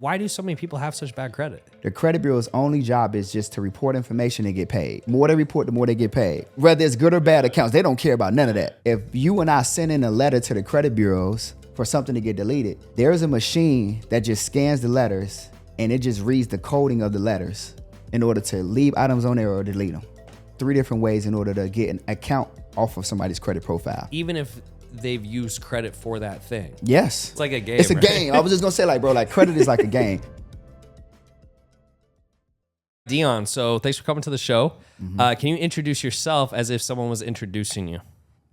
Why do so many people have such bad credit? The credit bureau's only job is just to report information and get paid. The more they report, the more they get paid. Whether it's good or bad accounts, they don't care about none of that. If you and I send in a letter to the credit bureaus for something to get deleted, there's a machine that just scans the letters and it just reads the coding of the letters in order to leave items on there or delete them. 3 different ways in order to get an account off of somebody's credit profile. Even if they've used credit for that thing. Yes. It's like a game. It's a right? game. I was just gonna say, like, bro, like credit is like a game. Deon, so thanks for coming to the show. Can you introduce yourself as if someone was introducing you?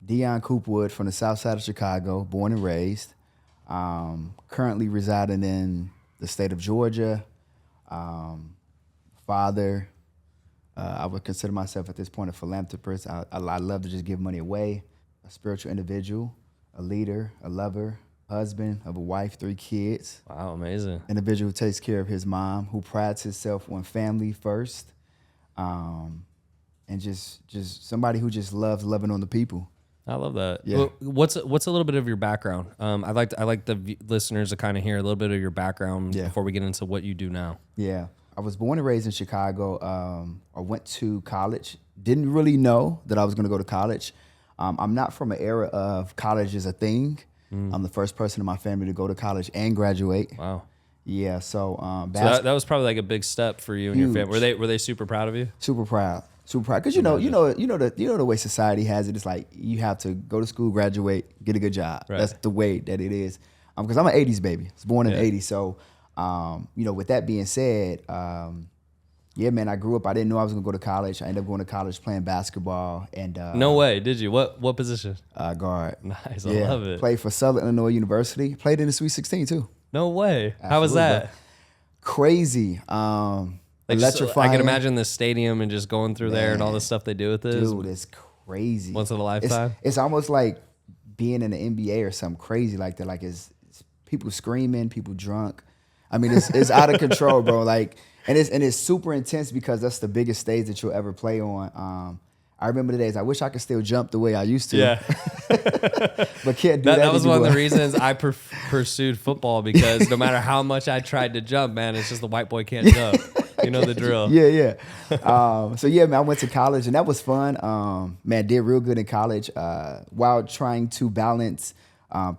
Dion Coopwood from the south side of Chicago, born and raised. Currently residing in the state of Georgia. Father. I would consider myself at this point a philanthropist. I love to just give money away. A spiritual individual, a leader, a lover, husband of a wife, 3 kids. Wow, amazing. Individual who takes care of his mom, who prides himself on family first, and just somebody who just loves loving on the people. I love that. Yeah. What's a little bit of your background? I'd like the listeners to kind of hear a little bit of your background before we get into what you do now. Yeah, I was born and raised in Chicago. I went to college. Didn't really know that I was going to go to college. I'm not from an era of college is a thing. I'm the first person in my family to go to college and graduate. Wow. Yeah, so that was probably like a big step for you and your family. Were they super proud of you? Super proud, because you know the way society has it. It's like you have to go to school, graduate, get a good job. Right. That's the way that it is. Because I'm an '80s baby. I was born in the '80s, so with that being said. Yeah, man, I grew up. I didn't know I was going to go to college. I ended up going to college playing basketball. And no way, did you? What position? Guard. Nice, I love it. Played for Southern Illinois University. Played in the Sweet 16, too. No way. Absolutely. How was that? Bro. Crazy. Electrifying. I can imagine the stadium and just going through there and all the stuff they do with this. Dude, it's crazy. Once in a lifetime? It's almost like being in the NBA or something crazy like that. Like, it's people screaming, people drunk. I mean, it's out of control, bro. Like... And it's super intense because that's the biggest stage that you'll ever play on. I remember the days. I wish I could still jump the way I used to. Yeah. But can't do that. That was one of the reasons I pursued football, because no matter how much I tried to jump, man, it's just the white boy can't jump. You know the drill. Yeah. So yeah, man, I went to college and that was fun. Man, did real good in college while trying to balance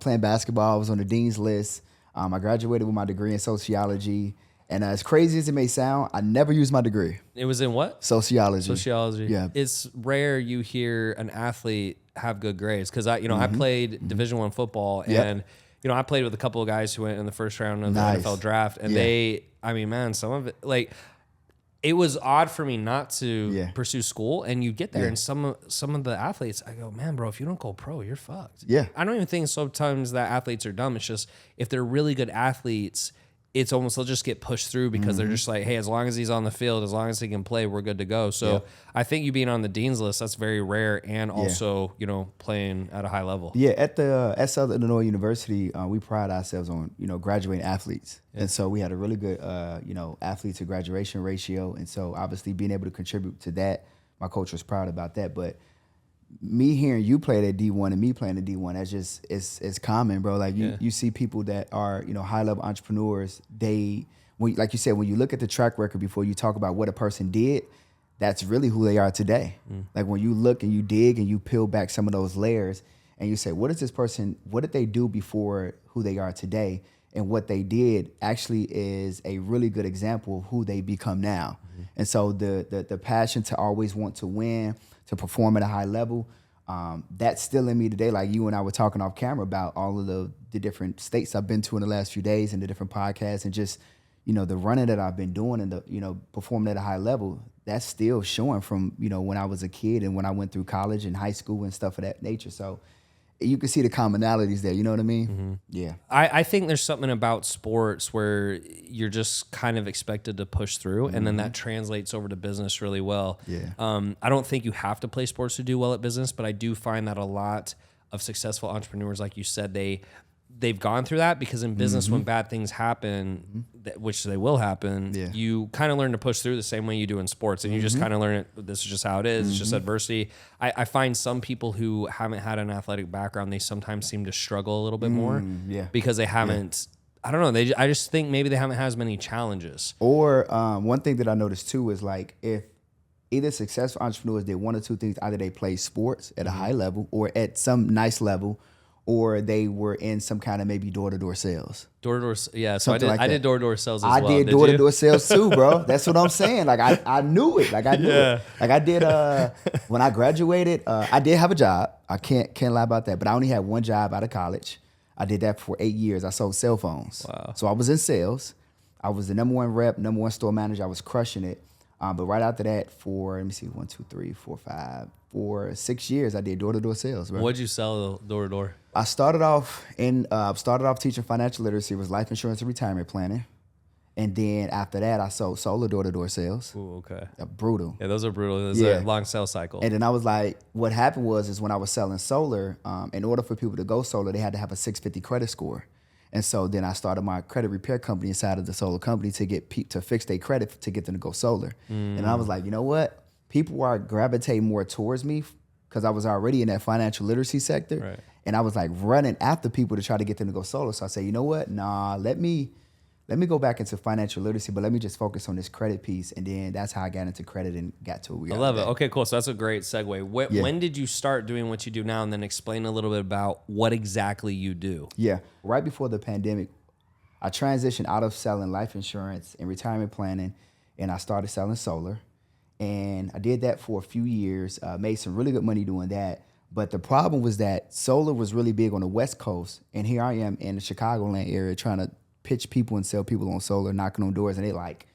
playing basketball. I was on the dean's list. I graduated with my degree in sociology. And as crazy as it may sound, I never used my degree. It was in what? Sociology. Yeah. It's rare you hear an athlete have good grades, because I played Division I football, and I played with a couple of guys who went in the first round of the NFL draft, and some of it, like, it was odd for me not to pursue school, and you get there and some of the athletes, I go, man, bro, if you don't go pro, you're fucked. Yeah. I don't even think sometimes that athletes are dumb. It's just if they're really good athletes, it's almost they'll just get pushed through because they're just like, hey, as long as he's on the field, as long as he can play, we're good to go. So I think you being on the dean's list, that's very rare, and also playing at a high level. Yeah, at Southern Illinois University, we pride ourselves on graduating athletes, and so we had a really good athlete to graduation ratio, and so obviously being able to contribute to that, my coach was proud about that. But me hearing you play at D1 and me playing at D1, that's just it's common, bro. Like you see people that are high level entrepreneurs. Like you said, when you look at the track record before you talk about what a person did, that's really who they are today. Like when you look and you dig and you peel back some of those layers and you say, what did they do before who they are today? And what they did actually is a really good example of who they become now. And so the passion to always want to win, to perform at a high level, that's still in me today. Like you and I were talking off camera about all of the different states I've been to in the last few days and the different podcasts and just, the running that I've been doing and the, performing at a high level, that's still showing from, when I was a kid and when I went through college and high school and stuff of that nature. So you can see the commonalities there. You know what I mean? Mm-hmm. Yeah. I think there's something about sports where you're just kind of expected to push through, and then that translates over to business really well. Yeah. I don't think you have to play sports to do well at business, but I do find that a lot of successful entrepreneurs, like you said, they've gone through that, because in business, when bad things happen, which they will happen, you kind of learn to push through the same way you do in sports, and you just kind of learn it. This is just how it is. It's just adversity. I find some people who haven't had an athletic background, they sometimes seem to struggle a little bit more because they haven't I don't know. I just think maybe they haven't had as many challenges. Or one thing that I noticed too is like if either successful entrepreneurs did one or two things, either they played sports at a high level or at some nice level, or they were in some kind of maybe door-to-door sales. Door-to-door, yeah. So I did door-to-door sales as well. I did door-to-door sales too, bro. That's what I'm saying. Like I knew it. Like I knew it. Like I did when I graduated, I did have a job. I can't lie about that. But I only had one job out of college. I did that for 8 years. I sold cell phones. Wow. So I was in sales. I was the number one rep, number one store manager. I was crushing it. But right after that, for 6 years, I did door-to-door sales. Bro. What'd you sell door-to-door? I started off teaching financial literacy, was life insurance and retirement planning. And then after that, I sold solar door-to-door sales. Ooh, okay. Brutal. Yeah, those are brutal. Those are long sales cycle. And then I was like, what happened was when I was selling solar, in order for people to go solar, they had to have a 650 credit score. And so then I started my credit repair company inside of the solar company to fix their credit to get them to go solar. And I was like, you know what? People are gravitating more towards me because I was already in that financial literacy sector. Right. And I was like running after people to try to get them to go solar. So I said, you know what? Nah, let me go back into financial literacy, but let me just focus on this credit piece. And then that's how I got into credit and got to where we are. I love today. it. Okay, cool. So that's a great segue. When did you start doing what you do now? And then explain a little bit about what exactly you do. Yeah. Right before the pandemic, I transitioned out of selling life insurance and retirement planning, and I started selling solar. And I did that for a few years, made some really good money doing that. But the problem was that solar was really big on the West Coast. And here I am in the Chicagoland area trying to pitch people and sell people on solar, knocking on doors. And they like,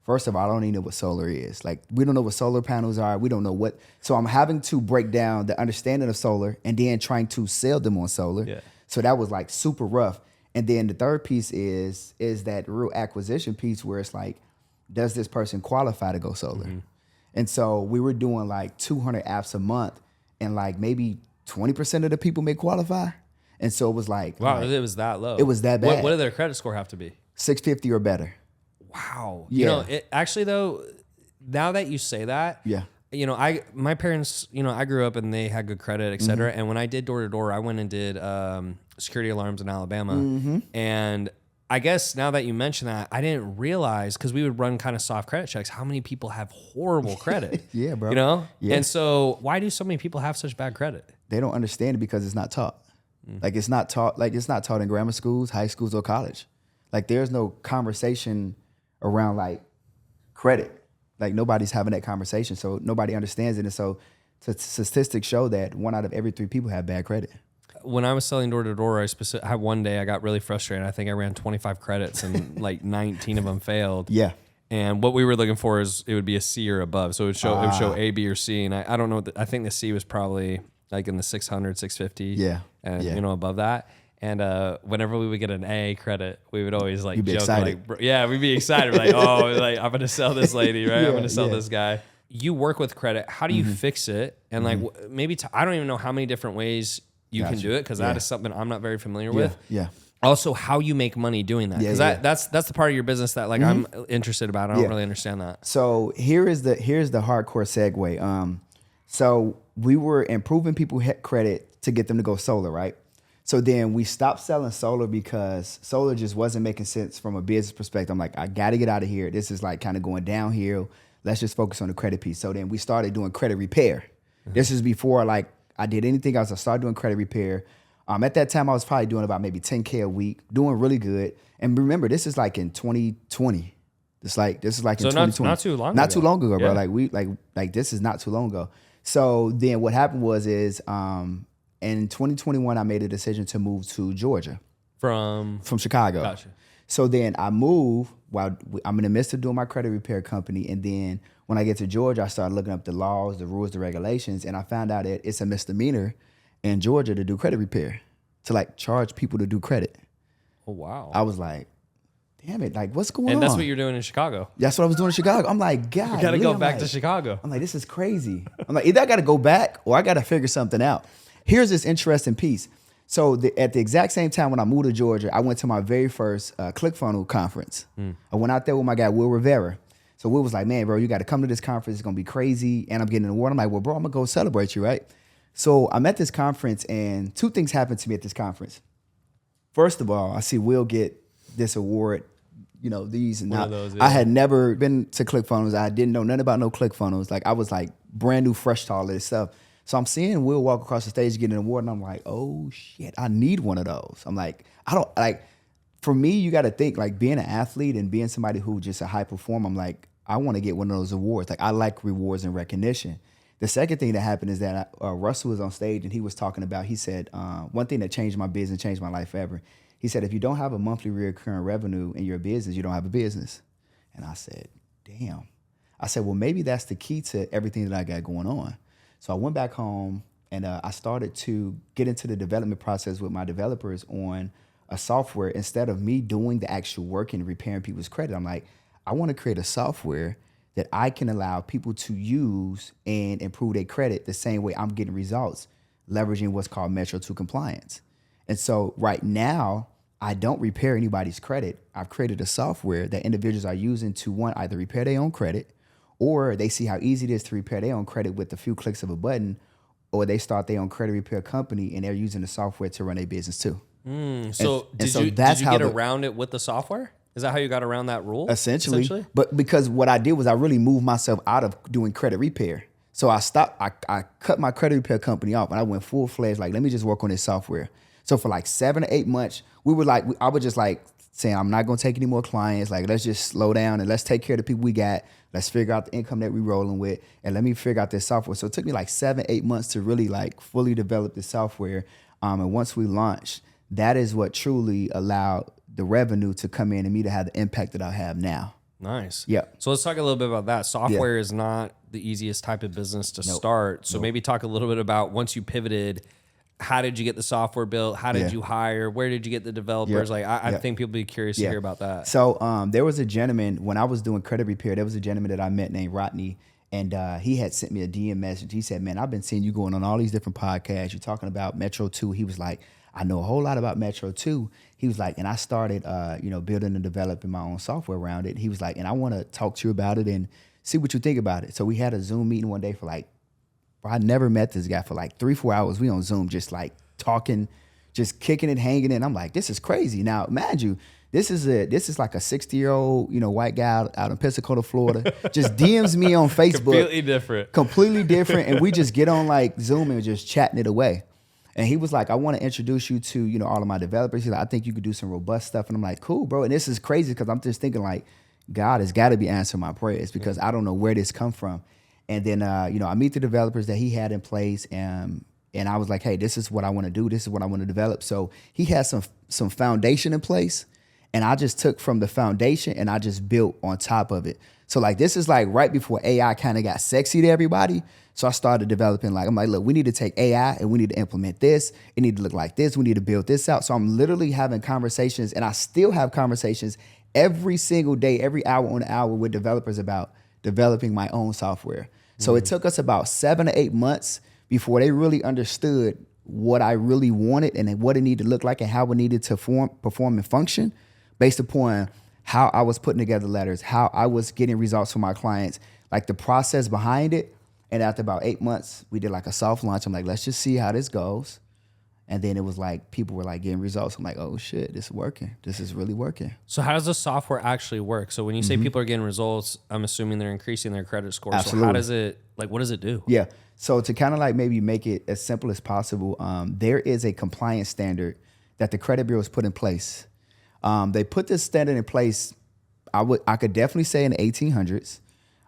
first of all, I don't even know what solar is. Like, we don't know what solar panels are. We don't know what. So I'm having to break down the understanding of solar and then trying to sell them on solar. Yeah. So that was like super rough. And then the third piece is that real acquisition piece where it's like, does this person qualify to go solar? Mm-hmm. And so we were doing like 200 apps a month, and like maybe 20% of the people may qualify. And so it was like, wow, it was that low. It was that bad. What did their credit score have to be? 650 or better. Wow. Yeah. You know, actually though, now that you say that, yeah. You know, my parents, you know, I grew up and they had good credit, et cetera. Mm-hmm. And when I did door to door, I went and did security alarms in Alabama. Mm-hmm. And I guess now that you mention that, I didn't realize, because we would run kind of soft credit checks, how many people have horrible credit. Yeah, bro. You know? Yeah. And so why do so many people have such bad credit? They don't understand it because it's not taught. Like it's not taught in grammar schools, high schools, or college. Like there's no conversation around like credit. Like nobody's having that conversation. So nobody understands it. And so statistics show that 1 out of every 3 people have bad credit. When I was selling door to door, I had one day I got really frustrated. I think I ran 25 credits and like 19 of them failed. Yeah. And what we were looking for is it would be a C or above. So it would show A, B, or C. And I don't know. I think the C was probably like in the 600, 650. Yeah. And you know, above that. And whenever we would get an A credit, we would always like joke, excited. like, yeah, we'd be excited. Like, oh, like I'm gonna sell this lady, right? I'm gonna sell this guy. You work with credit. How do you fix it? And like maybe I don't even know how many different ways you can do it, because that is something I'm not very familiar with. Yeah. Also, how you make money doing that, because that's the part of your business that like I'm interested about. I don't really understand that. So here's the hardcore segue. So we were improving people's credit to get them to go solar, right? So then we stopped selling solar because solar just wasn't making sense from a business perspective. I'm like, I got to get out of here. This is like kind of going downhill. Let's just focus on the credit piece. So then we started doing credit repair. This is before like I did anything else. I started doing credit repair. At that time, I was probably doing about maybe 10K a week, doing really good. And remember, this is like in 2020. This is like in 2020. Not too long ago. Not too long ago, bro. Like this is not too long ago. So then what happened was in 2021, I made a decision to move to Georgia. From Chicago. Gotcha. So then I moved while I'm in the midst of doing my credit repair company. And then when I get to Georgia, I started looking up the laws, the rules, the regulations. And I found out that it's a misdemeanor in Georgia to do credit repair, to like charge people to do credit. Oh, wow. I was like, damn it, like what's going on? And that's what you're doing in Chicago. That's what I was doing in Chicago. I'm like, God, you got to go back to Chicago. I'm like, this is crazy. I'm like, either I got to go back or I got to figure something out. Here's this interesting piece. So at the exact same time when I moved to Georgia, I went to my very first ClickFunnels conference. I went out there with my guy, Will Rivera. So Will was like, man, bro, you got to come to this conference. It's going to be crazy. And I'm getting an award. I'm like, well, bro, I'm going to go celebrate you, right? So I'm at this conference and 2 things happened to me at this conference. First of all, I see Will get this award, these and One that. of those, yeah. I had never been to ClickFunnels. I didn't know nothing about no ClickFunnels. Like I was like brand new, fresh to all this stuff. So I'm seeing Will walk across the stage getting an award, and I'm like, oh shit, I need one of those. I'm like, I don't like. For me, you got to think like being an athlete and being somebody who just a high performer. I'm like, I want to get one of those awards. Like I like rewards and recognition. The second thing that happened is that Russell was on stage and he was talking about. He said one thing that changed my business, changed my life forever. He said, if you don't have a monthly recurring revenue in your business, you don't have a business. And I said, damn. I said, well, maybe that's the key to everything that I got going on. So I went back home and I started to get into the development process with my developers on a software. Instead of me doing the actual work and repairing people's credit, I'm like, I want to create a software that I can allow people to use and improve their credit the same way I'm getting results, leveraging what's called Metro 2 compliance. And so right now, I don't repair anybody's credit. I've created a software that individuals are using to, one, either repair their own credit, or they see how easy it is to repair their own credit with a few clicks of a button, or they start their own credit repair company and they're using the software to run their business too. So did you get around it with the software? Is that how you got around that rule? Essentially. But because what I did was I really moved myself out of doing credit repair. So I cut my credit repair company off and I went full-fledged, like, let me just work on this software. So for like 7 to 8 months, I would just like saying, I'm not going to take any more clients. Like, let's just slow down and let's take care of the people we got. Let's figure out the income that we're rolling with. And let me figure out this software. So it took me like 7, 8 months to really like fully develop the software. And once we launched, that is what truly allowed the revenue to come in and me to have the impact that I have now. Nice. Yeah. So let's talk a little bit about that. Software is not the easiest type of business to start. So maybe talk a little bit about once you pivoted, how did you get the software built? How did you hire? Where did you get the developers? Like, I think people be curious to hear about that. So there was a gentleman, when I was doing credit repair, there was a gentleman that I met named Rodney, and he had sent me a DM message. He said, man, I've been seeing you going on all these different podcasts. You're talking about Metro 2. He was like, I know a whole lot about Metro 2. He was like, and I started, building and developing my own software around it. He was like, and I want to talk to you about it and see what you think about it. So we had a Zoom meeting one day for like, I never met this guy for like 3-4 hours. We on Zoom, just like talking, just kicking it, hanging it. I'm like, this is crazy. Now, mind you, this is like a 60-year-old, white guy out in Pensacola, Florida, just DMs me on Facebook. Completely different. And we just get on like Zoom and just chatting it away. And he was like, I want to introduce you to, all of my developers. He's like, I think you could do some robust stuff. And I'm like, cool, bro. And this is crazy because I'm just thinking like, God has got to be answering my prayers because I don't know where this come from. And then, I meet the developers that he had in place and I was like, hey, this is what I want to do. This is what I want to develop. So he has some foundation in place. And I just took from the foundation and I just built on top of it. So like, this is like right before AI kind of got sexy to everybody. So I started developing I'm like, look, we need to take AI and we need to implement this. It need to look like this. We need to build this out. So I'm literally having conversations, and I still have conversations every single day, every hour on the hour with developers about developing my own software. So it took us about 7 to 8 months before they really understood what I really wanted and what it needed to look like and how it needed to perform and function based upon how I was putting together letters, how I was getting results from my clients, like the process behind it. And after about 8 months, we did like a soft launch. I'm like, let's just see how this goes. And then it was like, people were like getting results. I'm like, oh shit, this is working. This is really working. So how does the software actually work? So when you say people are getting results, I'm assuming they're increasing their credit score. Absolutely. So how does it, what does it do? Yeah. So to kind of like maybe make it as simple as possible, there is a compliance standard that the credit bureaus put in place. They put this standard in place, I could definitely say in the 1800s.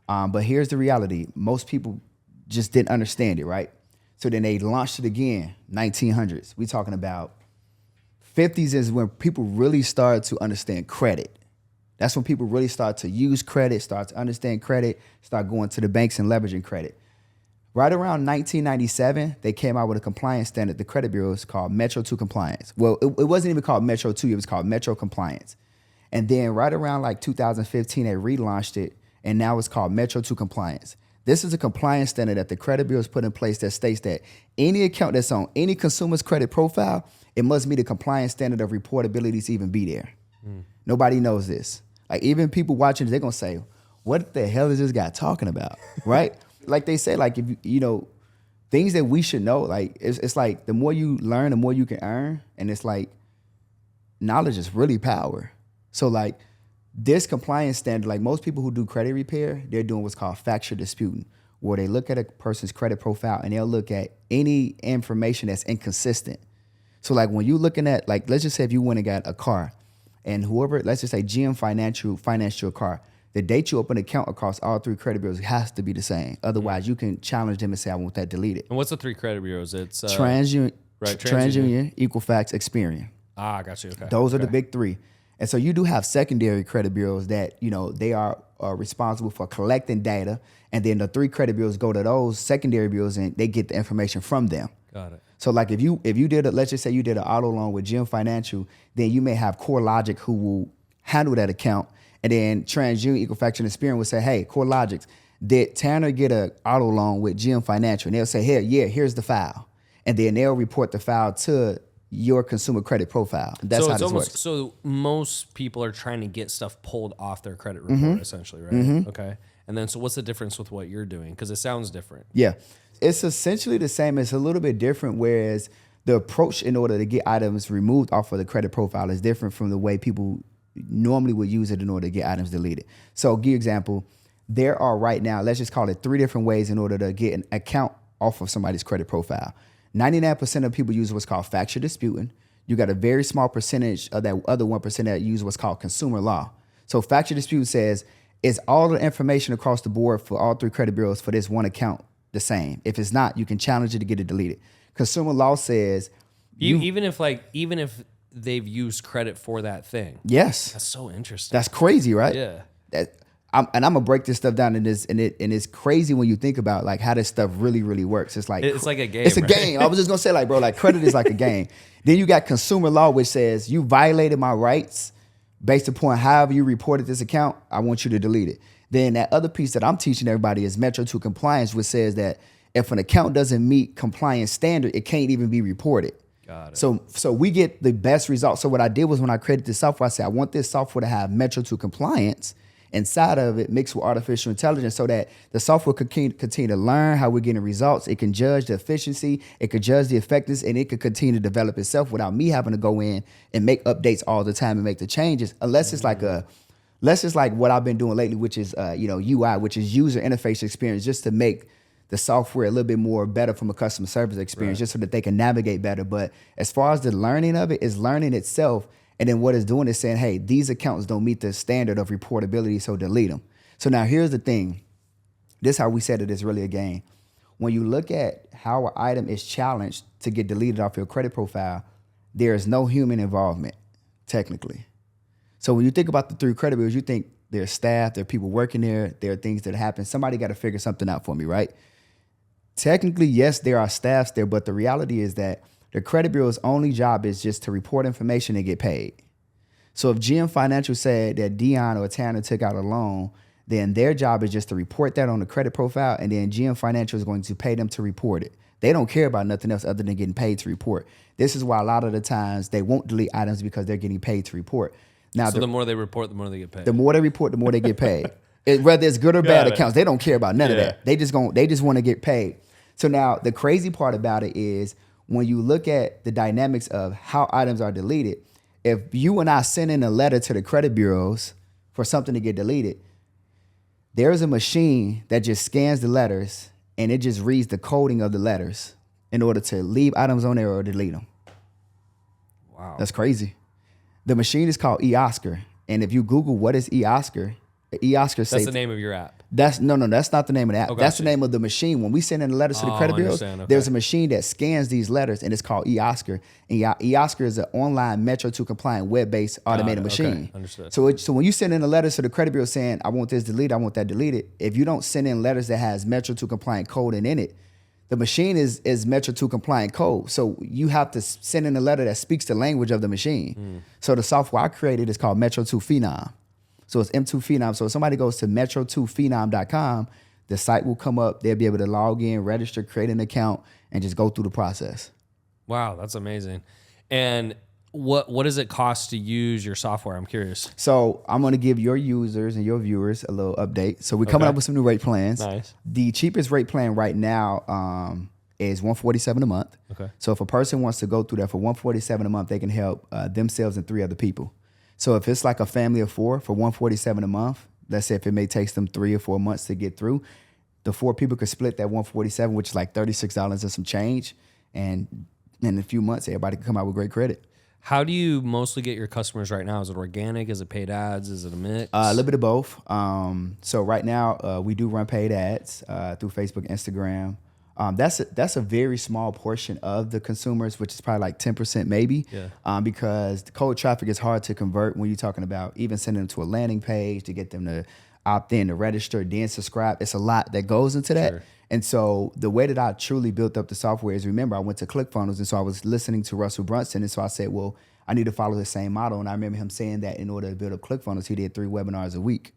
But here's the reality. Most people just didn't understand it, right? So then they launched it again, 1900s. We talking about 50s is when people really started to understand credit. That's when people really start to use credit, start to understand credit, start going to the banks and leveraging credit. Right around 1997, they came out with a compliance standard, the credit bureaus, called Metro 2 compliance. Well, it wasn't even called Metro 2, it was called Metro compliance. And then right around like 2015, they relaunched it, and now it's called Metro 2 compliance. This is a compliance standard that the credit bureaus put in place that states that any account that's on any consumer's credit profile, it must meet a compliance standard of reportability to even be there. Nobody knows this. Like even people watching, they're gonna say, what the hell is this guy talking about, right? Like they say, like if things that we should know, like it's like the more you learn, the more you can earn. And it's like knowledge is really power. So like this compliance standard, like most people who do credit repair, they're doing what's called factor disputing, where they look at a person's credit profile and they'll look at any information that's inconsistent. So like when you're looking at, like, let's just say if you went and got a car and whoever, let's just say GM Financial financed your car, the date you open an account across all 3 credit bureaus has to be the same. Otherwise, you can challenge them and say, I want that deleted. And what's the 3 credit bureaus? It's TransUnion, Equifax, Experian. Ah, I got you. Okay. Those are the big 3. And so you do have secondary credit bureaus that, you know, they are responsible for collecting data. And then the 3 credit bureaus go to those secondary bureaus and they get the information from them. Got it. So like if you did let's just say you did an auto loan with GM Financial, then you may have CoreLogic who will handle that account. And then TransUnion, Equifax, and Experian will say, hey, CoreLogic, did Tanner get an auto loan with GM Financial? And they'll say, here's the file. And then they'll report the file to your consumer credit profile. That's how this works. So most people are trying to get stuff pulled off their credit report, essentially, right? Okay. And then so what's the difference with what you're doing? Because it sounds different. Yeah. It's essentially the same. It's a little bit different, whereas the approach in order to get items removed off of the credit profile is different from the way people normally would use it in order to get items deleted. So give you an example. There are right now, let's just call it 3 different ways in order to get an account off of somebody's credit profile. 99% of people use what's called factor disputing. You got a very small percentage of that other 1% that use what's called consumer law. So factor dispute says, is all the information across the board for all 3 credit bureaus for this one account the same? If it's not, you can challenge it to get it deleted. Consumer law says even if they've used credit for that thing. Yes. That's so interesting. That's crazy, right? Yeah. I'm gonna break this stuff down in this, and it's crazy when you think about like how this stuff really works. It's like a game. It's a game. I was just gonna say, like, bro, like credit is like a game. Then you got consumer law, which says you violated my rights based upon however you reported this account. I want you to delete it. Then that other piece that I'm teaching everybody is Metro 2 compliance, which says that if an account doesn't meet compliance standard, it can't even be reported. Got it. So we get the best results. So what I did was when I created this software, I said, I want this software to have Metro 2 compliance inside of it mixed with artificial intelligence so that the software could continue to learn how we're getting results. It can judge the efficiency, it could judge the effectiveness, and it could continue to develop itself without me having to go in and make updates all the time and make the changes, unless it's like what I've been doing lately, which is UI, which is user interface experience, just to make the software a little bit more better from a customer service experience, just so that they can navigate better. But as far as the learning of it, is learning itself. And then what it's doing is saying, hey, these accounts don't meet the standard of reportability, so delete them. So now here's the thing. This is how we said it is really a game. When you look at how an item is challenged to get deleted off your credit profile, there is no human involvement, technically. So when you think about the 3 credit bureaus, you think there's staff, there are people working there, there are things that happen. Somebody got to figure something out for me, right? Technically, yes, there are staffs there, but the reality is that the credit bureau's only job is just to report information and get paid. So if GM Financial said that Deon or Tanner took out a loan, then their job is just to report that on the credit profile, and then GM Financial is going to pay them to report it. They don't care about nothing else other than getting paid to report. This is why a lot of the times they won't delete items, because they're getting paid to report. Now, so the more they report, the more they get paid. The more they report, the more they get paid. Whether it's good or bad accounts, they don't care about none of that. They just want to get paid. So now the crazy part about it is, when you look at the dynamics of how items are deleted, if you and I send in a letter to the credit bureaus for something to get deleted, there's a machine that just scans the letters and it just reads the coding of the letters in order to leave items on there or delete them. Wow. That's crazy. The machine is called eOscar. And if you Google what is eOscar, eOscar that's the name of your app. That's not the name of the app. Oh, that's the name of the machine. When we send in the letters to the credit bureaus, there's a machine that scans these letters, and it's called eOscar. And eOscar is an online Metro 2 compliant web-based automated machine. Okay. Understood. So when you send in the letters to the credit bureau saying, I want this deleted, I want that deleted, if you don't send in letters that has Metro 2 compliant code in it, the machine is Metro 2 compliant code. So you have to send in a letter that speaks the language of the machine. So the software I created is called Metro 2 Phenom. So it's M2 Phenom. So if somebody goes to metro2phenom.com, the site will come up. They'll be able to log in, register, create an account, and just go through the process. Wow, that's amazing. And what does it cost to use your software? I'm curious. So I'm going to give your users and your viewers a little update. So we're coming up with some new rate plans. Nice. The cheapest rate plan right now is $147 a month. Okay. So if a person wants to go through that for $147 a month, they can help themselves and 3 other people. So if it's like a family of 4 for $147 a month, let's say if it may take them 3 or 4 months to get through, the 4 people could split that $147, which is like $36 and some change. And in a few months, everybody can come out with great credit. How do you mostly get your customers right now? Is it organic? Is it paid ads? Is it a mix? A little bit of both. So right now, we do run paid ads through Facebook, Instagram. That's a very small portion of the consumers, which is probably like 10% maybe. Yeah. Because the cold traffic is hard to convert when you're talking about even sending them to a landing page to get them to opt in, to register, then subscribe. It's a lot that goes into that. Sure. And so the way that I truly built up the software is, remember, I went to ClickFunnels, and so I was listening to Russell Brunson, and so I said, well, I need to follow the same model. And I remember him saying that in order to build up ClickFunnels, he did 3 webinars a week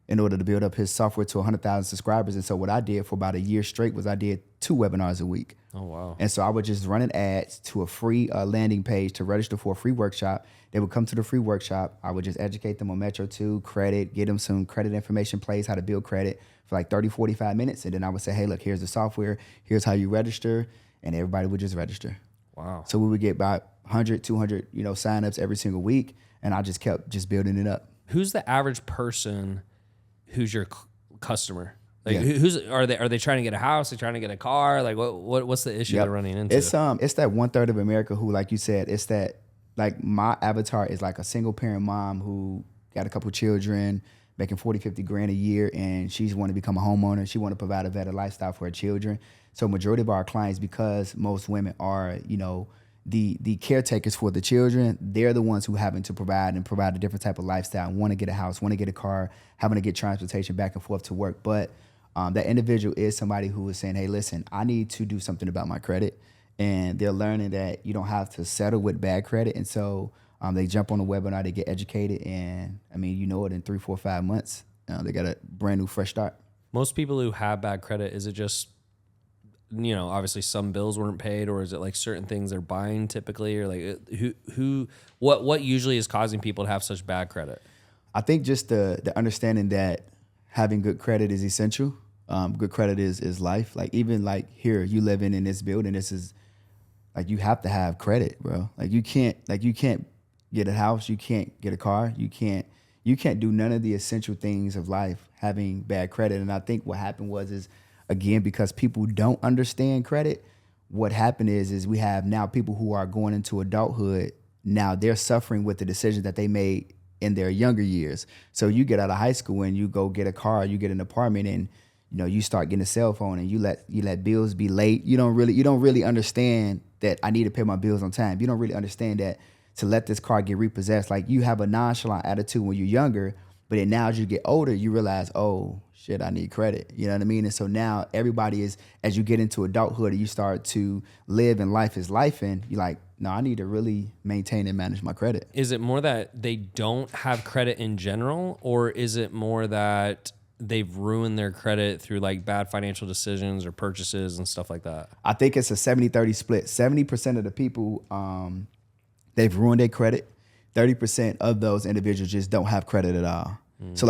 in order to build up his software to 100,000 subscribers. And so what I did for about a year straight was I did 2 webinars a week. Oh, wow. And so I would just run an ads to a free landing page to register for a free workshop. They would come to the free workshop. I would just educate them on Metro 2, credit, get them some credit information plays, how to build credit for like 30, 45 minutes. And then I would say, hey, look, here's the software. Here's how you register. And everybody would just register. Wow. So we would get about 100, 200, signups every single week. And I just kept just building it up. Who's the average person who's your customer? Like, Yeah. are they trying to get a house? Are they trying to get a car? Like, what's the issue they're running into? It's that 1/3 of America who, like you said, it's that, like, my avatar is like a single parent mom who got a couple children, making 40, 50 grand a year, and she's want to become a homeowner. She want to provide a better lifestyle for her children. So majority of our clients, because most women are, the caretakers for the children, they're the ones who having to provide a different type of lifestyle, want to get a house, want to get a car, having to get transportation back and forth to work. But that individual is somebody who is saying, hey, listen, I need to do something about my credit. And they're learning that you don't have to settle with bad credit. And so they jump on the webinar, they get educated. And I mean, it in 3, 4, 5 months, they got a brand new fresh start. Most people who have bad credit, is it just, obviously some bills weren't paid, or is it like certain things they're buying typically, or like what usually is causing people to have such bad credit? I think just the understanding that having good credit is essential. Good credit is life. Like, even like here, you living in this building, this is like, you have to have credit, bro. Like you can't get a house, you can't get a car, you can't do none of the essential things of life having bad credit. And I think what happened is again, because people don't understand credit, what happened is we have now people who are going into adulthood. Now they're suffering with the decisions that they made in their younger years. So you get out of high school and you go get a car, you get an apartment, and you start getting a cell phone, and you let bills be late. You don't really understand that I need to pay my bills on time. You don't really understand that to let this car get repossessed. Like, you have a nonchalant attitude when you're younger, but then now as you get older, you realize, oh shit, I need credit. You know what I mean? And so now everybody is, as you get into adulthood and you start to live and life is life, and you're like, no, I need to really maintain and manage my credit. Is it more that they don't have credit in general, or is it more that they've ruined their credit through like bad financial decisions or purchases and stuff like that? I think it's a 70-30 split. 70% of the people, they've ruined their credit. 30% of those individuals just don't have credit at all. So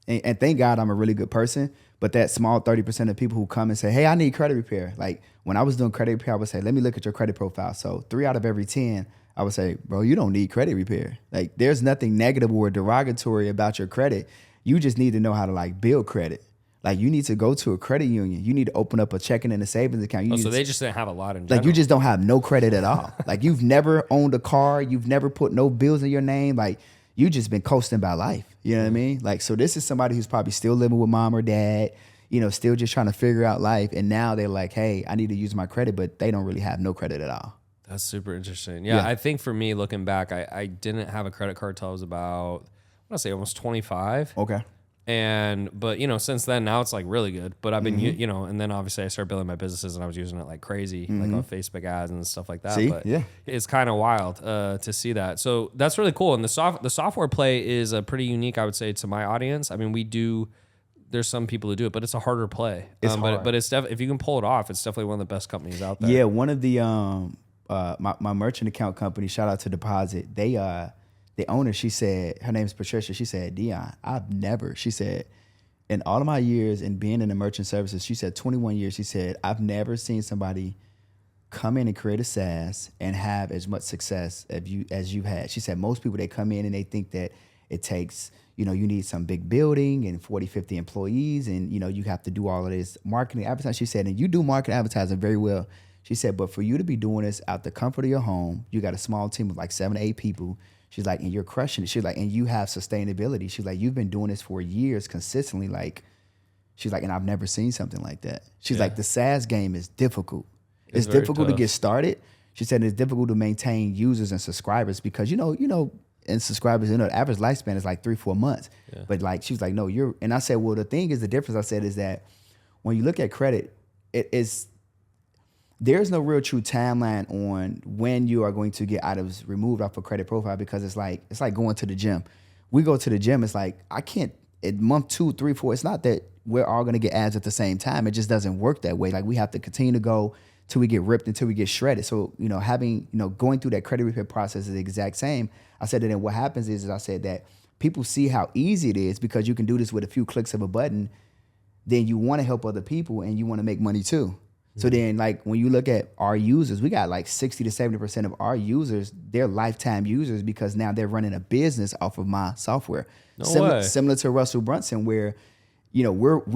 and thank God I'm a really good person, but that small 30% of people who come and say, hey, I need credit repair. Like, when I was doing credit repair, I would say, let me look at your credit profile. So 3 out of every 10, I would say, bro, you don't need credit repair. Like, there's nothing negative or derogatory about your credit. You just need to know how to like build credit. Like, you need to go to a credit union. You need to open up a checking and a savings account. So they just didn't have a lot in general. Like, you just don't have no credit at all. Like, you've never owned a car. You've never put no bills in your name. Like, you just been coasting by life. You know what I mean? Like, so this is somebody who's probably still living with mom or dad, still just trying to figure out life. And now they're like, hey, I need to use my credit, but they don't really have no credit at all. That's super interesting. Yeah. I think for me, looking back, I didn't have a credit card till I was about, I want to say almost 25. Okay. But since then, now it's like really good. But I've been, and then obviously I started building my businesses, and I was using it like crazy, like on Facebook ads and stuff like that. See? But yeah, it's kind of wild to see that. So that's really cool. And the software play is a pretty unique, I would say, to my audience. I mean, there's some people who do it, but it's a harder play. It's hard. But it's if you can pull it off, it's definitely one of the best companies out there. Yeah, one of the my merchant account company, shout out to Deposit. The owner, she said, her name is Patricia. She said, Deon, she said, in all of my years in being in the merchant services, she said 21 years, she said, I've never seen somebody come in and create a SaaS and have as much success as you've had. She said most people, they come in and they think that it takes, you need some big building and 40, 50 employees and, you have to do all of this marketing, advertising. She said, and you do marketing, advertising very well. She said, but for you to be doing this out the comfort of your home, you got a small team of like 7 to 8 people. She's like, and you're crushing it. She's like, and you have sustainability. She's like, you've been doing this for years consistently. Like, she's like, and I've never seen something like that. She's like, the SaaS game is difficult. It's difficult to get started. She said it's difficult to maintain users and subscribers because, and subscribers, the average lifespan is like 3-4 months. Yeah. But like, she was like, no, and I said, well, the thing is, the difference I said is that when you look at credit, there's no real true timeline on when you are going to get items removed off a credit profile because it's like going to the gym. We go to the gym, it's like, I can't, at month 2, 3, 4, it's not that we're all going to get ads at the same time. It just doesn't work that way. Like we have to continue to go till we get ripped, until we get shredded. So, going through that credit repair process is the exact same. I said that then what happens is I said that people see how easy it is because you can do this with a few clicks of a button. Then you want to help other people and you want to make money too. So then, like, when you look at our users, we got like 60 to 70% of our users, they're lifetime users because now they're running a business off of my software. Similar to Russell Brunson, where, we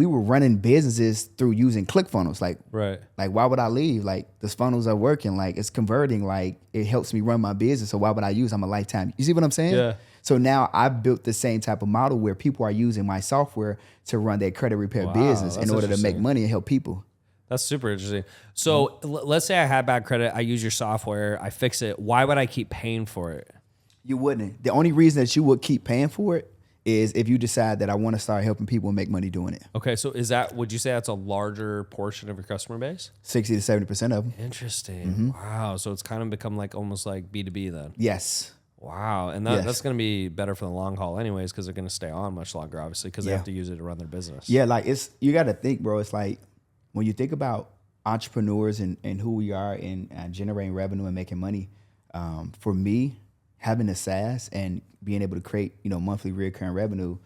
were running businesses through using ClickFunnels. Like, why would I leave? Like, those funnels are working. Like, it's converting. Like, it helps me run my business. So why would I use? I'm a lifetime. You see what I'm saying? Yeah. So now I built the same type of model where people are using my software to run their credit repair business in order to make money and help people. That's super interesting. So let's say I had bad credit. I use your software. I fix it. Why would I keep paying for it? You wouldn't. The only reason that you would keep paying for it is if you decide that I want to start helping people and make money doing it. Okay. So would you say that's a larger portion of your customer base? 60 to 70% of them. Interesting. Wow. So it's kind of become like almost like B2B then. Yes. Wow. And that's going to be better for the long haul anyways, because they're going to stay on much longer, obviously, because they have to use it to run their business. Yeah. Like you got to think, bro. It's like, when you think about entrepreneurs and who we are in generating revenue and making money, for me, having a SaaS and being able to create, monthly recurring revenue,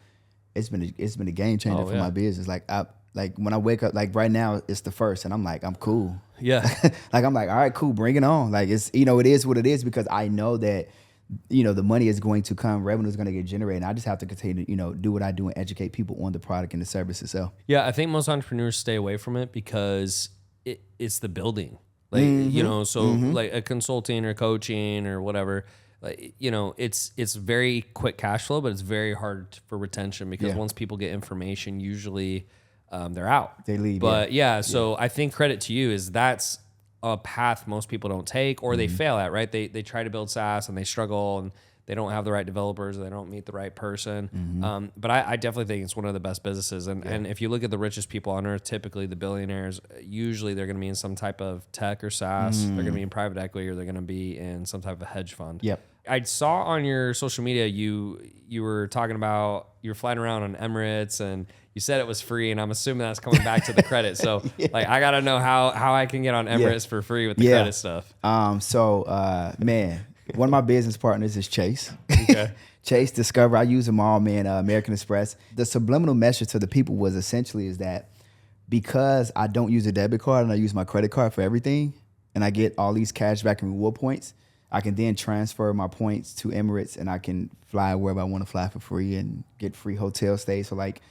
it's been a game changer for my business. Like when I wake up, like right now it's the first, and I'm like, I'm cool. Yeah. Like I'm like, all right, cool, bring it on. Like it's it is what it is because I know that the money is going to come, revenue is going to get generated. And I just have to continue to, do what I do and educate people on the product and the service itself. Yeah, I think most entrepreneurs stay away from it because it's the building. Like, like a consulting or coaching or whatever, like, it's very quick cash flow, but it's very hard for retention because once people get information, usually they're out. They leave. But so I think credit to you is that's a path most people don't take or they fail at, right? They try to build SaaS and they struggle and they don't have the right developers or they don't meet the right person. But I definitely think it's one of the best businesses. And if you look at the richest people on earth, typically the billionaires, usually they're going to be in some type of tech or SaaS. They're going to be in private equity or they're going to be in some type of hedge fund. Yep. I saw on your social media, you were talking about, you were flying around on Emirates and you said it was free, and I'm assuming that's coming back to the credit. So like, I got to know how I can get on Emirates for free with the credit stuff. Man, one of my business partners is Chase. Okay. Chase, Discover, I use them all, man. American Express. The subliminal message to the people was essentially is that because I don't use a debit card and I use my credit card for everything, and I get all these cashback and reward points, I can then transfer my points to Emirates and I can fly wherever I want to fly for free and get free hotel stays. So like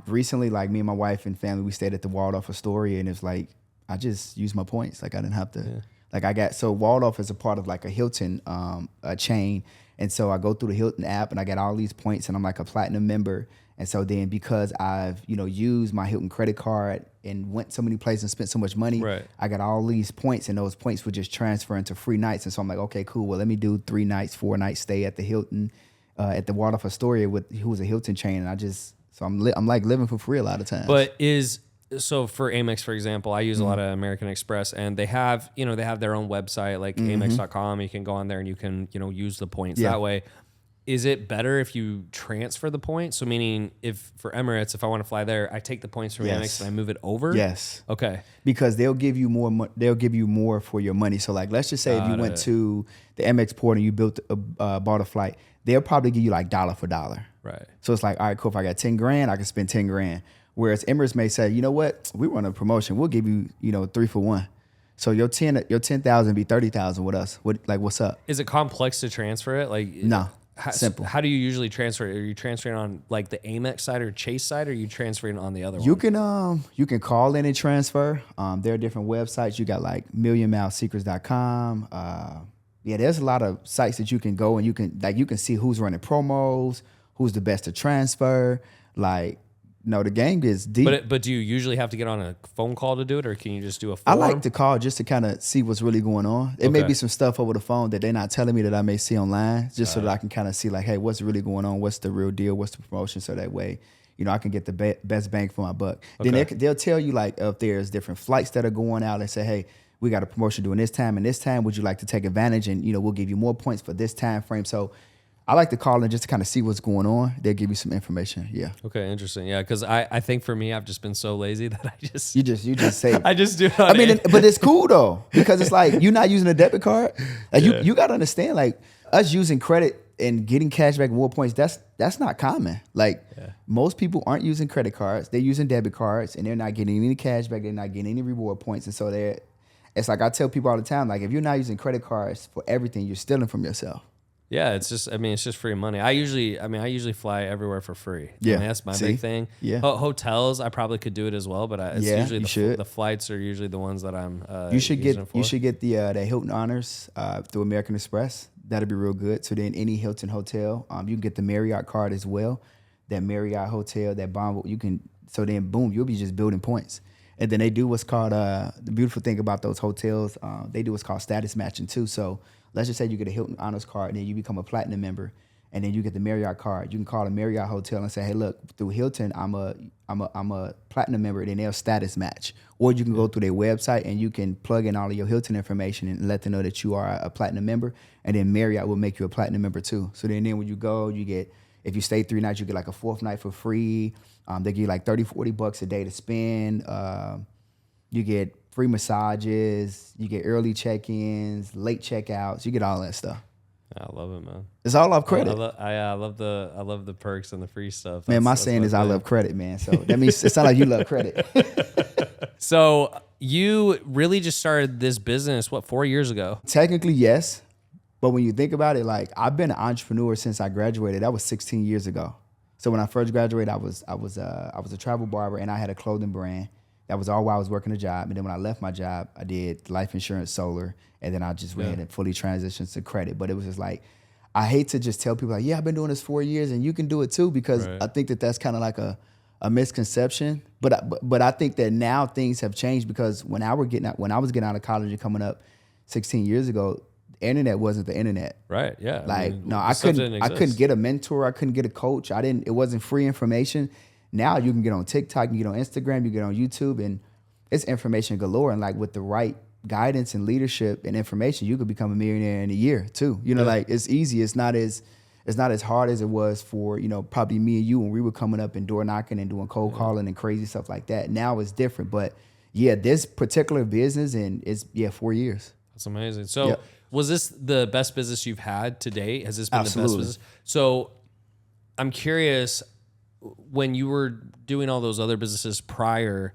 recently, like me and my wife and family, we stayed at the Waldorf Astoria and it's like, I just used my points. Like I didn't have to, so Waldorf is a part of like a Hilton a chain. And so I go through the Hilton app and I got all these points and I'm like a platinum member. And so then because I've, used my Hilton credit card and went so many places and spent so much money, I got all these points and those points would just transfer into free nights. And so I'm like, okay, cool. Well, let me do 3 nights, 4 nights stay at the Hilton, at the Waldorf Astoria who was a Hilton chain. And I'm like living for free a lot of times. But so for Amex, for example, I use a lot of American Express and they have, they have their own website, like Amex.com. You can go on there and you can, use the points that way. Is it better if you transfer the points? So meaning if for Emirates, if I want to fly there, I take the points from Amex and I move it over? Yes. Okay. Because they'll give you more for your money. So like, let's just say if you went to the Amex port and you bought a flight, they'll probably give you like dollar for dollar. Right. So it's like, all right, cool. If I got 10 grand, I can spend 10 grand. Whereas Emirates may say, you know what? We run a promotion. We'll give you, 3 for 1. So your 10,000 be 30,000 with us. What's up? Is it complex to transfer it? Like no, simple. How do you usually transfer it? Are you transferring on like the Amex side or Chase side, or are you transferring on the other You one? You can call in and transfer. There are different websites. You got like millionmilesecrets.com. Yeah, there's a lot of sites that you can go and you can see who's running promos, who's the best to transfer. Like, no, the game is deep. But do you usually have to get on a phone call to do it, or can you just do a I form? like to call just to kind of see what's really going on. It may be some stuff over the phone that they're not telling me that I may see online, just so that I can kind of see like, hey, what's really going on? What's the real deal? What's the promotion? So that way, I can get the best bang for my buck. Then they'll tell you like if there's different flights that are going out and say, hey, we got a promotion during this time and this time. Would you like to take advantage? And, we'll give you more points for this time frame. So I like to call in just to kind of see what's going on. They'll give you some information. Yeah. Okay, interesting. Yeah, because I think for me, I've just been so lazy that I just... You just say... I just do it. I mean, but it's cool though, because it's like you're not using a debit card. Like you got to understand, like us using credit and getting cash back and more points, that's not common. Like most people aren't using credit cards. They're using debit cards and they're not getting any cash back. They're not getting any reward points. And so it's like I tell people all the time, like if you're not using credit cards for everything, you're stealing from yourself. Yeah, it's just free money. I usually fly everywhere for free. Yeah, I mean, that's my big thing. Yeah, hotels, I probably could do it as well, but it's usually the flights are usually the ones that I'm. You should get the Hilton Honors through American Express. That'd be real good. So then any Hilton hotel, you can get the Marriott card as well. That Marriott hotel, that bond, you can. So then boom, you'll be just building points. And then they do what's called the beautiful thing about those hotels. They do what's called status matching too. So let's just say you get a Hilton Honors card, and then you become a platinum member, and then you get the Marriott card. You can call a Marriott hotel and say, "Hey, look, through Hilton, I'm a platinum member," and then they'll status match. Or you can go through their website and you can plug in all of your Hilton information and let them know that you are a platinum member, and then Marriott will make you a platinum member too. So then when you go, you get, if you stay 3 nights, you get like a 4th night for free. They give you like $30-$40 a day to spend. You get free massages, you get early check-ins, late checkouts, you get all that stuff. I love it, man. It's all off credit. I love the perks and the free stuff. Man, my saying is I love credit, man. So that means it sounds like you love credit. So you really just started this business, 4 years ago? Technically, yes. But when you think about it, like I've been an entrepreneur since I graduated. That was 16 years ago. So when I first graduated, I was a travel barber and I had a clothing brand. That was all while I was working a job. And then when I left my job, I did life insurance, solar, and then I just ran and fully transitioned to credit. But it was just like, I hate to just tell people like, yeah, I've been doing this 4 years and you can do it too, because I think that's kind of like a misconception. But I think that now things have changed, because when I was getting out of college and coming up 16 years ago, the internet wasn't the internet. Right. Yeah. Like, I couldn't get a mentor. I couldn't get a coach. It wasn't free information. Now you can get on TikTok, you can get on Instagram, you get on YouTube, and it's information galore. And like with the right guidance and leadership and information, you could become a millionaire in a year too. Like it's easy. It's not as hard as it was for, probably me and you when we were coming up and door knocking and doing cold calling and crazy stuff like that. Now it's different. But yeah, this particular business, and it's 4 years. That's amazing. So was this the best business you've had to date? Has this been the best business? So I'm curious, when you were doing all those other businesses prior,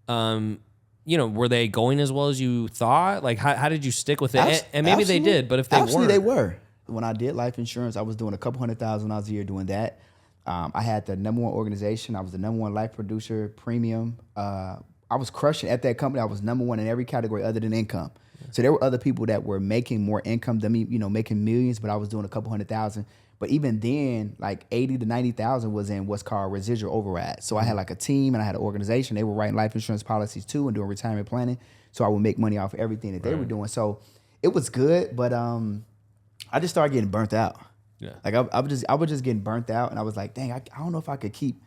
were they going as well as you thought? Like, how did you stick with it? And maybe they did, but if they weren't. They were. When I did life insurance, I was doing a couple $100,000 a year doing that. I had the #1 organization. I was the #1 life producer, premium. I was crushing at that company. I was #1 in every category other than income. So there were other people that were making more income than me, making millions, but I was doing a couple $100,000. But even then, like 80 to 90,000 was in what's called residual override. So I had like a team and I had an organization. They were writing life insurance policies too and doing retirement planning. So I would make money off of everything that they were doing. So it was good, but I just started getting burnt out. Yeah. Like I was just getting burnt out, and I was like, dang, I don't know if I could keep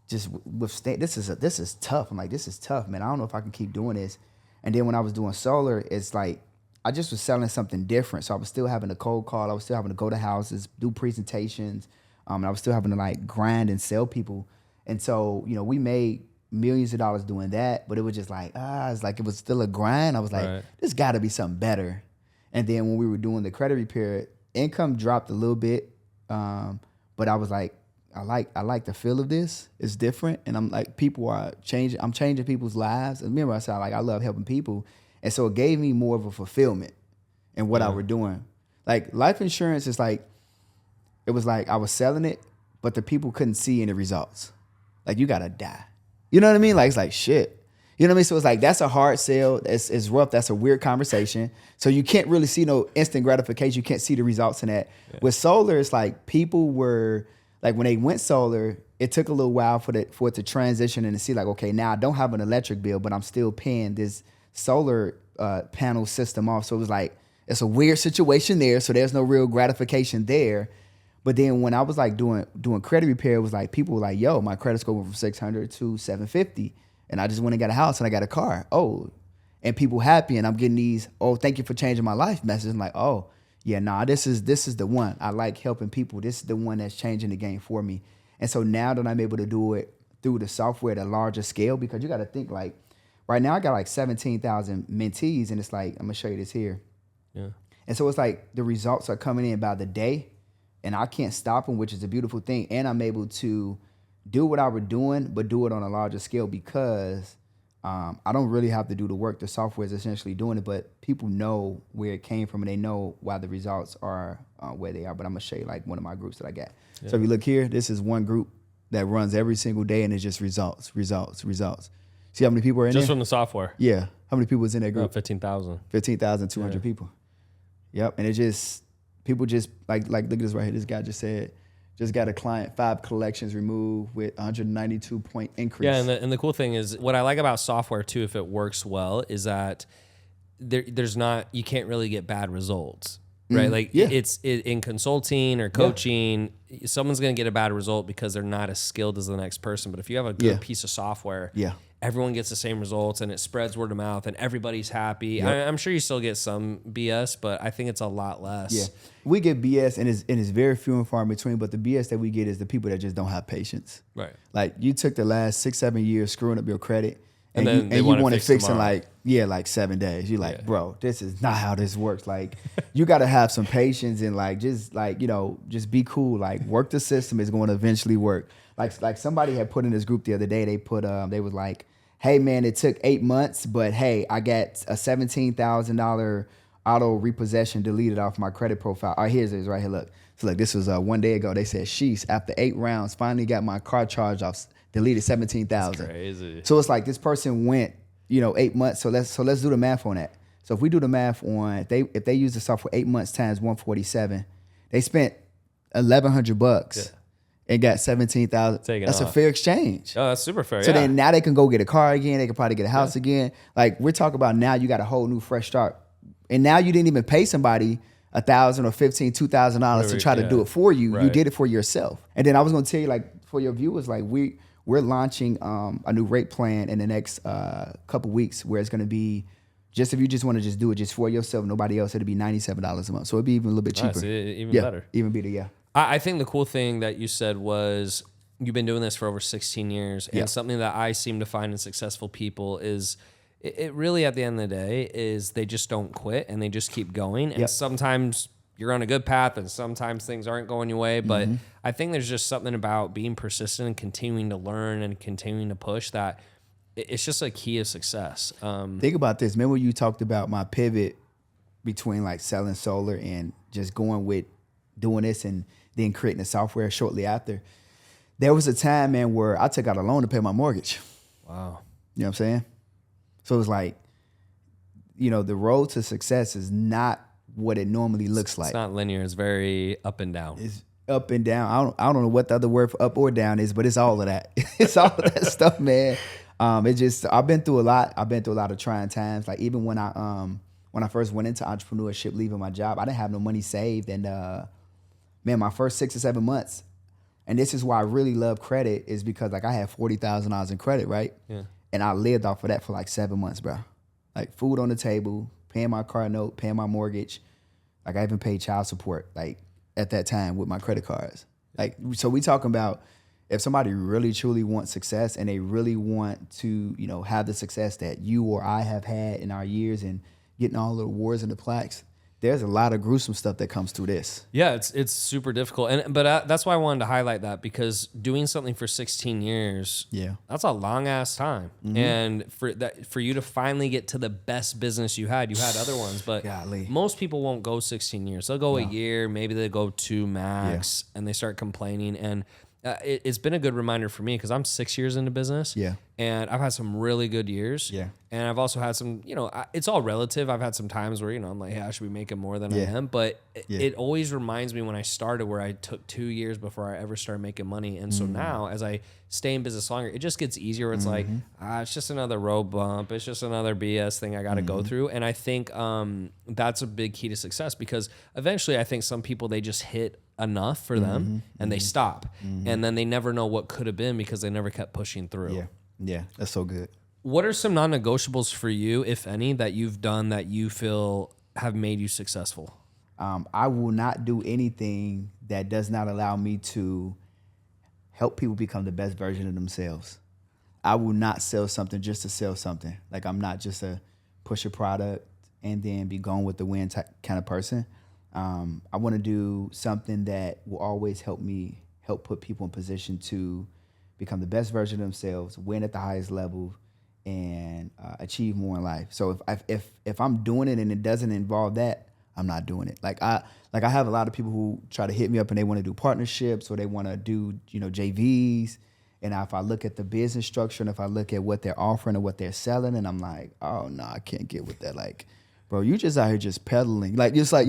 just withstand. This is tough. I'm like, this is tough, man. I don't know if I can keep doing this. And then when I was doing solar, it's like I just was selling something different. So I was still having to cold call. I was still having to go to houses, do presentations. And I was still having to like grind and sell people. And so, we made millions of dollars doing that, but it was just like, it's like it was still a grind. I was like, there's got to be something better. And then when we were doing the credit repair, income dropped a little bit. But I was like, I like the feel of this. It's different. And I'm like, people are changing. I'm changing people's lives. And remember, I said, like, I love helping people. And so it gave me more of a fulfillment in what I was doing. Like life insurance is like, it was like I was selling it, but the people couldn't see any results. Like you gotta die. You know what I mean? Like it's like shit. You know what I mean? So it's like that's a hard sell. It's rough. That's a weird conversation. So you can't really see no instant gratification. You can't see the results in that. Yeah. With solar, it's like people were like when they went solar, it took a little while for it to transition and to see like, okay, now I don't have an electric bill, but I'm still paying this solar panel system off. So it was like it's a weird situation there. So there's no real gratification there. But then when I was like doing credit repair, it was like people were like, yo, my credit score went from 600 to 750. And I just went and got a house and I got a car. Oh, and people happy. And I'm getting these, oh, thank you for changing my life messages. I'm like, oh, yeah, nah, this is the one. I like helping people. This is the one that's changing the game for me. And so now that I'm able to do it through the software at a larger scale, because you got to think like, right now I got like 17,000 mentees. And it's like, I'm going to show you this here. Yeah. And so it's like the results are coming in by the day. And I can't stop them, which is a beautiful thing. And I'm able to do what I was doing, but do it on a larger scale because I don't really have to do the work. The software is essentially doing it, but people know where it came from and they know why the results are where they are. But I'm gonna show you like one of my groups that I got. Yeah. So if you look here, this is one group that runs every single day and it's just results. See how many people are in there? Just from the software? Yeah. How many people is in that group? 15,000. 15,200 people. Yep. And it just, people just like look at this right here. This guy just said, just got a client, 5 collections removed with 192 point increase. Yeah, and the cool thing is, what I like about software too, if it works well, is that there's not, you can't really get bad results, right? Like it's in consulting or coaching, someone's gonna get a bad result because they're not as skilled as the next person. But if you have a good piece of software, everyone gets the same results and it spreads word of mouth and everybody's happy. I'm sure you still get some BS, but I think it's a lot less. Yeah, we get BS and it's very few and far in between, but the BS that we get is the people that just don't have patience. Right. Like you took the last 6-7 years screwing up your credit and you want to fix in like 7 days. You're like, bro, this is not how this works. Like you got to have some patience and like, just like, you know, just be cool. Like work the system is going to eventually work. Like somebody had put in this group the other day, they was like, hey man, it took 8 months, but hey, I got a $17,000 auto repossession deleted off my credit profile. Oh, here's it right here. Look. So look, this was 1 day ago. They said, sheesh, after 8 rounds, finally got my car charged off, deleted 17,000. That's crazy. So it's like this person went, 8 months. So let's do the math on that. So if we do the math on if they use the software 8 months times 147, they spent $1,100. Yeah. And got 17,000. That's a fair exchange. Oh, that's super fair. So then now they can go get a car again. They can probably get a house again. Like we're talking about now, you got a whole new fresh start, and now you didn't even pay somebody $1,000 or $1,500, $2,000 to try to do it for you. Right. You did it for yourself. And then I was going to tell you, like for your viewers, like we're launching a new rate plan in the next couple weeks, where it's going to be just if you just want to just do it just for yourself, nobody else, it'll be $97 a month. So it'd be even a little bit cheaper. Even better. Even better. Yeah. I think the cool thing that you said was you've been doing this for over 16 years. And something that I seem to find in successful people is it really, at the end of the day, is they just don't quit and they just keep going. And sometimes you're on a good path and sometimes things aren't going your way. But I think there's just something about being persistent and continuing to learn and continuing to push that it's just a key of success. Think about this. Remember you talked about my pivot between like selling solar and just going with doing this and then creating the software shortly after. There was a time, man, where I took out a loan to pay my mortgage. Wow. You know what I'm saying? So it's like, the road to success is not what it normally looks like. It's not linear. It's very up and down. It's up and down. I don't know what the other word for up or down is, but it's all of that. It's all of that stuff, man. I've been through a lot. I've been through a lot of trying times. Like even when I first went into entrepreneurship, leaving my job, I didn't have no money saved. And man, my first 6 or 7 months, and this is why I really love credit, is because like I had $40,000 in credit, right? Yeah. And I lived off of that for like 7 months, bro. Like food on the table, paying my car note, paying my mortgage. Like I even paid child support like at that time with my credit cards. Like, so we talking about if somebody really truly wants success and they really want to, have the success that you or I have had in our years and getting all the awards and the plaques, there's a lot of gruesome stuff that comes through this. Yeah, it's super difficult, but that's why I wanted to highlight that, because doing something for 16 years, that's a long ass time, and for you to finally get to the best business you had other ones, but most people won't go 16 years. They'll go a year, maybe they go 2 max, and they start complaining. And it's been a good reminder for me, because I'm 6 years into business, and I've had some really good years, and I've also had some, it's all relative. I've had some times where, I'm like, I should be making more than I am, but it always reminds me when I started, where I took 2 years before I ever started making money. And so now, as I stay in business longer, it just gets easier. Where it's like, it's just another road bump. It's just another BS thing I got to go through. And I think that's a big key to success, because eventually I think some people, they just hit enough for them and they stop, and then they never know what could have been, because they never kept pushing through. Yeah, that's so good. What are some non-negotiables for you, if any, that you've done that you feel have made you successful? I will not do anything that does not allow me to help people become the best version of themselves. I will not sell something just to sell something. Like, I'm not just a push a product and then be gone with the wind type kind of person. I want to do something that will always help put people in position to become the best version of themselves, win at the highest level, and achieve more in life. So if I'm doing it and it doesn't involve that, I'm not doing it. Like I have a lot of people who try to hit me up and they want to do partnerships, or they want to do JVs. And if I look at the business structure and if I look at what they're offering and what they're selling, and I'm like, oh no, I can't get with that. Like, bro, you just out here just peddling. Like, just like,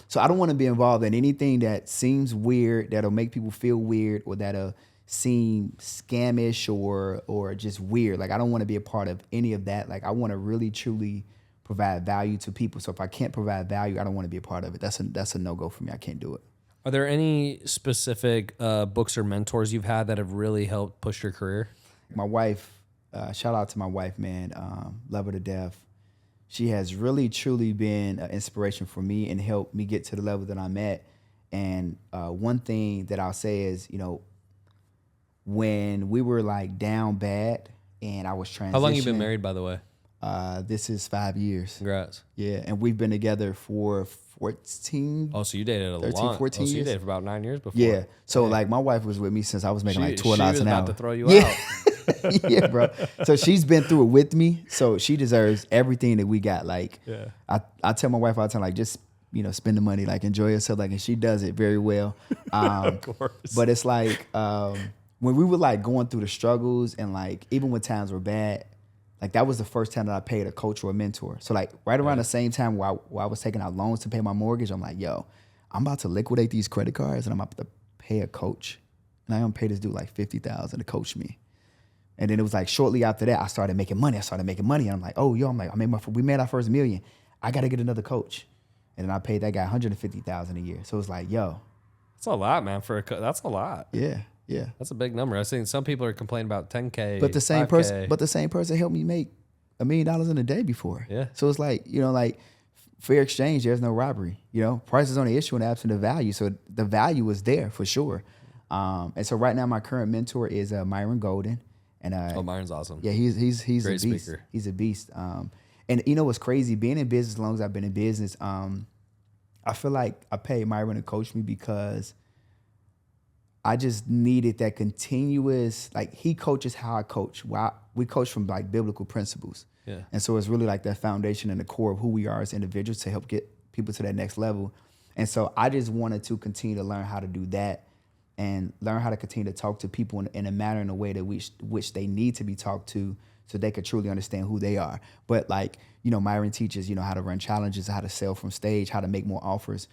so I don't want to be involved in anything that seems weird, that'll make people feel weird, or that'll seem scamish or just weird. Like, I don't want to be a part of any of that. Like, I want to really truly provide value to people. So if I can't provide value, I don't want to be a part of it. That's a no-go for me. I can't do it. Are there any specific books or mentors you've had that have really helped push your career? My wife, shout out to my wife, man. Love her to death. She has really, truly been an inspiration for me and helped me get to the level that I'm at. And one thing that I'll say is, when we were like down bad and I was transitioning. How long you been married, by the way? This is 5 years. Congrats. Yeah, and we've been together for 14. Oh, so you dated 14 years. You dated for about 9 years before. Yeah. So like my wife was with me since I was making like $12 an hour. She was about to throw you out. Yeah, bro. So she's been through it with me. So she deserves everything that we got. Like, I tell my wife all the time, like, just spend the money, like enjoy yourself, like, and she does it very well. Of course. But it's like when we were like going through the struggles, and like even when times were bad, like that was the first time that I paid a coach or a mentor. So like right around the same time while I was taking out loans to pay my mortgage, I'm like, yo, I'm about to liquidate these credit cards and I'm about to pay a coach. And I'm gonna pay this dude like $50,000 to coach me. And then it was like shortly after that, I started making money. And I'm like, oh, yo, we made our first $1 million. I got to get another coach. And then I paid that guy $150,000 a year. So it was like, yo. That's a lot, man. That's a lot. Yeah. That's a big number. I think some people are complaining about 10K. But the same person helped me make $1 million in a day before. Yeah. So it's like, like fair exchange, there's no robbery. Price is only issue in the absence of value. So the value is there for sure. And so right now my current mentor is Myron Golden. And Myron's awesome. Yeah, he's great a beast. Speaker. He's a beast. And what's crazy, being in business as long as I've been in business, I feel like I paid Myron to coach me because I just needed that continuous, like he coaches how I coach. We coach from like biblical principles. Yeah. And so it's really like that foundation and the core of who we are as individuals to help get people to that next level. And so I just wanted to continue to learn how to do that and learn how to continue to talk to people in a manner, in a way that which they need to be talked to, so they could truly understand who they are. But like, Myron teaches, how to run challenges, how to sell from stage, how to make more offers.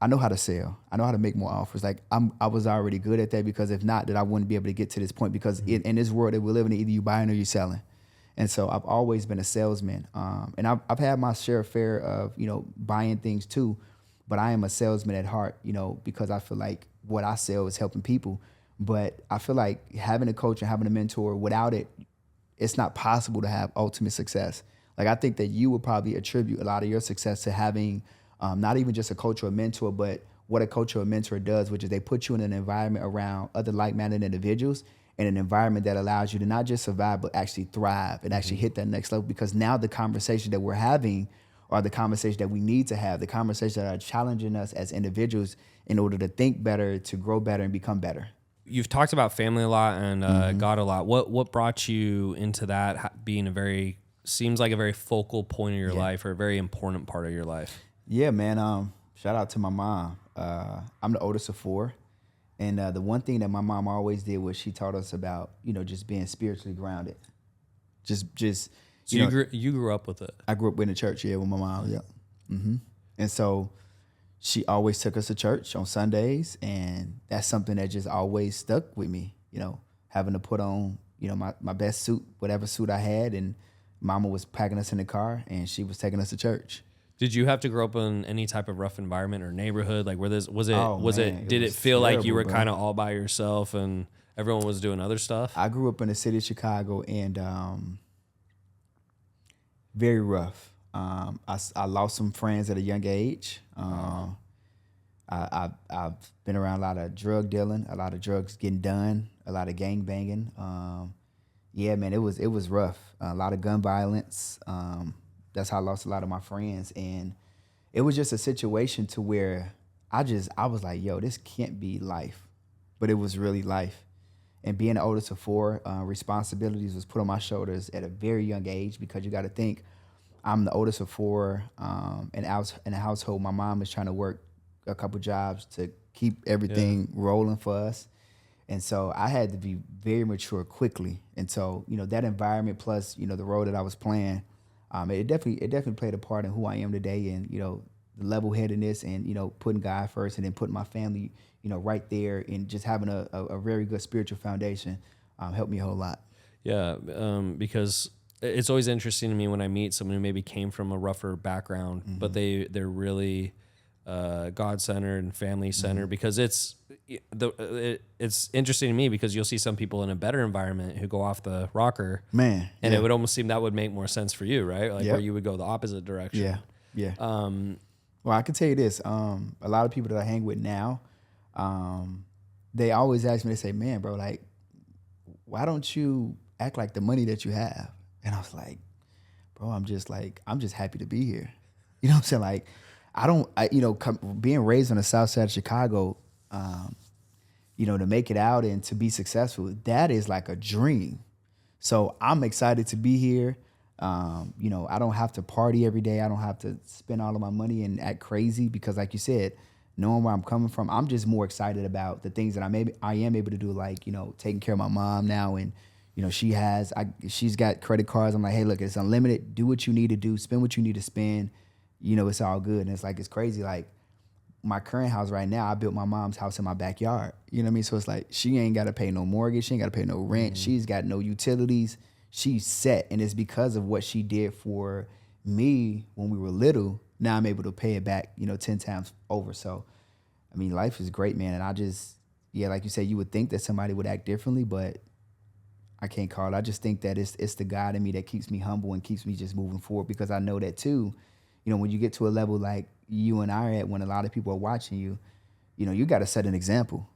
I know how to sell. I know how to make more offers. Like I was already good at that, because if not, that I wouldn't be able to get to this point, because in this world that we live in, either you buying or you selling. And so I've always been a salesman. And I've had my share of, buying things too, but I am a salesman at heart, because I feel like what I sell is helping people. But I feel like having a coach and having a mentor, without it, it's not possible to have ultimate success. Like I think that you would probably attribute a lot of your success to having not even just a coach or a mentor, but what a coach or a mentor does, which is they put you in an environment around other like-minded individuals, in an environment that allows you to not just survive, but actually thrive and actually hit that next level. Because now the conversation that we're having are the conversations that we need to have, the conversations that are challenging us as individuals in order to think better, to grow better, and become better. You've talked about family a lot and God a lot. What brought you into that being seems like a very focal point of your life, or a very important part of your life? Yeah, man. Shout out to my mom. I'm the oldest of four. And the one thing that my mom always did was she taught us about, just being spiritually grounded. So you grew up with it? I grew up in the church, with my mom, Mm-hmm. And so she always took us to church on Sundays, and that's something that just always stuck with me, having to put on, my best suit, whatever suit I had, and mama was packing us in the car, and she was taking us to church. Did you have to grow up in any type of rough environment or neighborhood? Like, did it feel terrible, like you were bro. kind of all by yourself and everyone was doing other stuff? I grew up in the city of Chicago, and very rough. I lost some friends at a young age. I've been around a lot of drug dealing, a lot of drugs getting done, a lot of gang banging. Yeah, man, it was rough. A lot of gun violence. That's how I lost a lot of my friends, and it was just a situation to where I was like, yo, this can't be life, but it was really life. And being the oldest of four, responsibilities was put on my shoulders at a very young age, because you got to think, I'm the oldest of four. In a household, my mom is trying to work a couple jobs to keep everything rolling for us. And so I had to be very mature quickly. And so, that environment plus, the role that I was playing, it definitely played a part in who I am today, and, the level-headedness and, putting God first, and then putting my family, right there, and just having a very good spiritual foundation helped me a whole lot. Yeah, because it's always interesting to me when I meet someone who maybe came from a rougher background, mm-hmm. but they're really God-centered and family-centered, mm-hmm. because it's interesting to me, because you'll see some people in a better environment who go off the rocker, man, and it would almost seem that would make more sense for you, right? Like, yep. where you would go the opposite direction. Yeah. Well, I can tell you this: a lot of people that I hang with now, they always ask me, they say, "Man, bro, like, why don't you act like the money that you have?" And I was like, "Bro, I'm just happy to be here." You know what I'm saying? Like, being raised on the south side of Chicago, to make it out and to be successful, that is like a dream. So I'm excited to be here. I don't have to party every day. I don't have to spend all of my money and act crazy, because, like you said, knowing where I'm coming from, I'm just more excited about the things that I am able to do, like, taking care of my mom now, and she's got credit cards. I'm like, hey, look, it's unlimited. Do what you need to do. Spend what you need to spend. It's all good. And it's crazy. Like, my current house right now, I built my mom's house in my backyard. You know what I mean? So it's like, she ain't got to pay no mortgage. She ain't got to pay no rent. Mm-hmm. She's got no utilities. She's set. And it's because of what she did for me when we were little. Now I'm able to pay it back, 10 times over. So, I mean, life is great, man. And I just, like you said, you would think that somebody would act differently, but I can't call it. I just think that it's the God in me that keeps me humble and keeps me just moving forward, because I know that too. When you get to a level like you and I are at, when a lot of people are watching you, you got to set an example.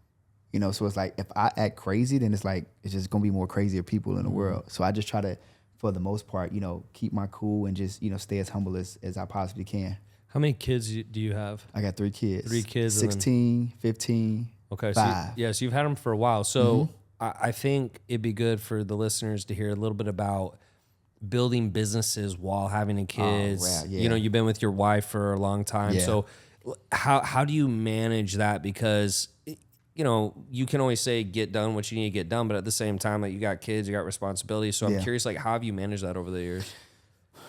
So it's like, if I act crazy, then it's just going to be more crazier people in the world. So I just try to, for the most part, keep my cool and just, stay as humble as I possibly can. How many kids do you have? I got 3 kids. 3 kids. 16, 15, okay, 5. So you've had them for a while. So mm-hmm. I think it'd be good for the listeners to hear a little bit about building businesses while having a kids. Oh, yeah. You've been with your wife for a long time. Yeah. So how do you manage that? Because, you can always say get done what you need to get done, but at the same time, like, you got kids, you got responsibilities. So I'm curious, like, how have you managed that over the years?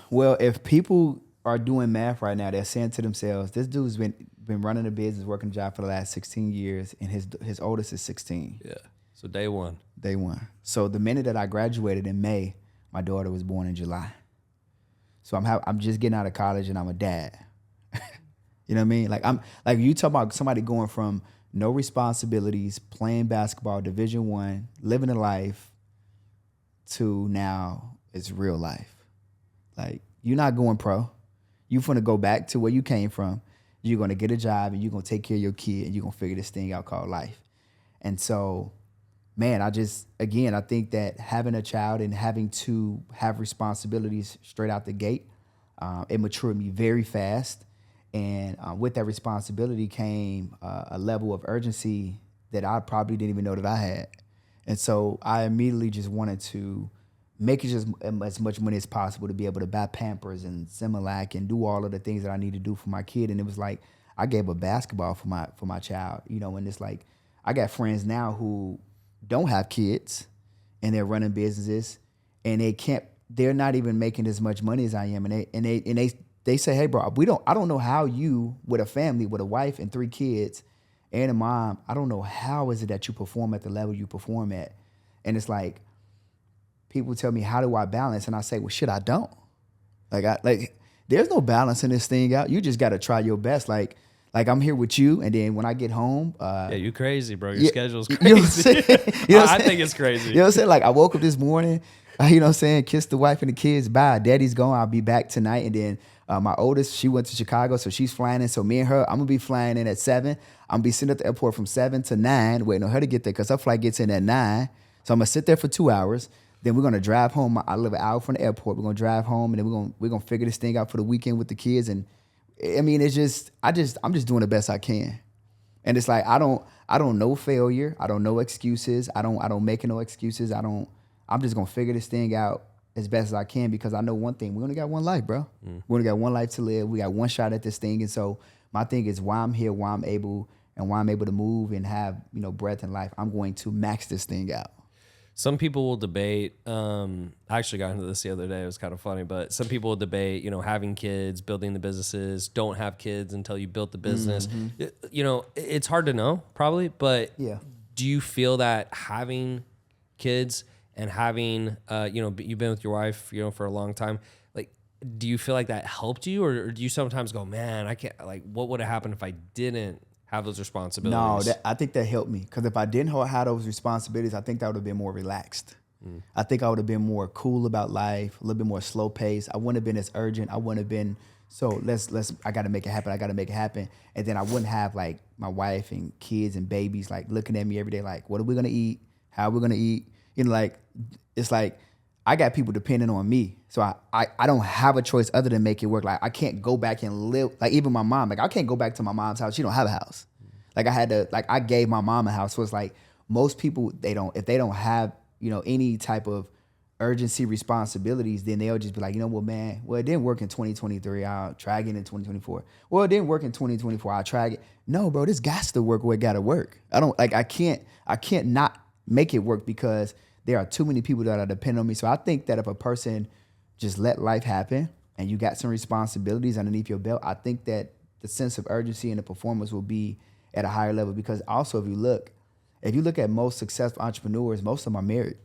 Well, if people are doing math right now, they're saying to themselves, this dude's been running a business, working a job for the last 16 years, and his oldest is 16. Yeah. So day one. So the minute that I graduated in May, my daughter was born in July. So I'm just getting out of college, and I'm a dad. You know what I mean? Like you talk about somebody going from no responsibilities, playing basketball, Division I, living a life, to now it's real life. Like, you're not going pro. You're going to go back to where you came from. You're going to get a job, and you're going to take care of your kid, and you're going to figure this thing out called life. And so, man, I think that having a child and having to have responsibilities straight out the gate, It matured me very fast. And with that responsibility came a level of urgency that I probably didn't even know that I had. And so I immediately just wanted to make it just as much money as possible to be able to buy Pampers and Similac and do all of the things that I need to do for my kid. And it was like, I gave a basketball for my child, and it's like, I got friends now who don't have kids and they're running businesses and they're not even making as much money as I am. And they say, hey bro, I don't know how you, with a family, with a wife and 3 kids and a mom, I don't know how is it that you perform at the level you perform at. And it's like, people tell me, how do I balance? And I say, well, shit, I don't. Like there's no balancing this thing out. You just got to try your best. Like I'm here with you, and then when I get home, yeah, you crazy, bro. Your schedule's crazy. You know what I'm saying? I think it's crazy. You know what I'm saying? Like I woke up this morning, kissed the wife and the kids. Bye, daddy's gone. I'll be back tonight. And then my oldest, she went to Chicago, so she's flying in. So me and her, I'm gonna be flying in at 7. I'm gonna be sitting at the airport from 7 to 9, waiting on her to get there because her flight gets in at 9. So I'm gonna sit there for 2 hours. Then we're gonna drive home. I live an hour from the airport. We're gonna drive home, and then we're gonna figure this thing out for the weekend with the kids. And I mean, I'm just doing the best I can. And it's like I don't know failure. I don't know excuses. I don't make no excuses. I'm just gonna figure this thing out as best as I can because I know one thing: we only got one life, bro. We only got one life to live. We got one shot at this thing, and so my thing is why I'm here, why I'm able to move and have breath in life. I'm going to max this thing out. Some people will debate, I actually got into this the other day, it was kind of funny, but some people will debate, having kids, building the businesses, don't have kids until you built the business. Mm-hmm. It's hard to know probably, but yeah. Do you feel that having kids and having, you've been with your wife, for a long time, like, do you feel like that helped you or do you sometimes go, man, I can't, like, what would have happened if I didn't have those responsibilities? No, I think that helped me because if I didn't have those responsibilities, I think I would have been more relaxed. I think I would have been more cool about life, a little bit more slow paced. I wouldn't have been as urgent. I wouldn't have been I got to make it happen. I got to make it happen. And then I wouldn't have like my wife and kids and babies like looking at me every day like, what are we gonna eat? How are we gonna eat? Like it's like I got people depending on me. So I don't have a choice other than make it work. Like I can't go back and live, like even my mom, like I can't go back to my mom's house. She don't have a house. Like I gave my mom a house. So it's like most people, if they don't have, any type of urgency responsibilities, then they'll just be like, well, man, it didn't work in 2023. I'll try again in 2024. Well, it didn't work in 2024. I'll try it. No, bro, this got to work where it got to work. I can't not make it work because there are too many people that are dependent on me. So I think that if a person just let life happen and you got some responsibilities underneath your belt, I think that the sense of urgency and the performance will be at a higher level. Because also if you look at most successful entrepreneurs, most of them are married.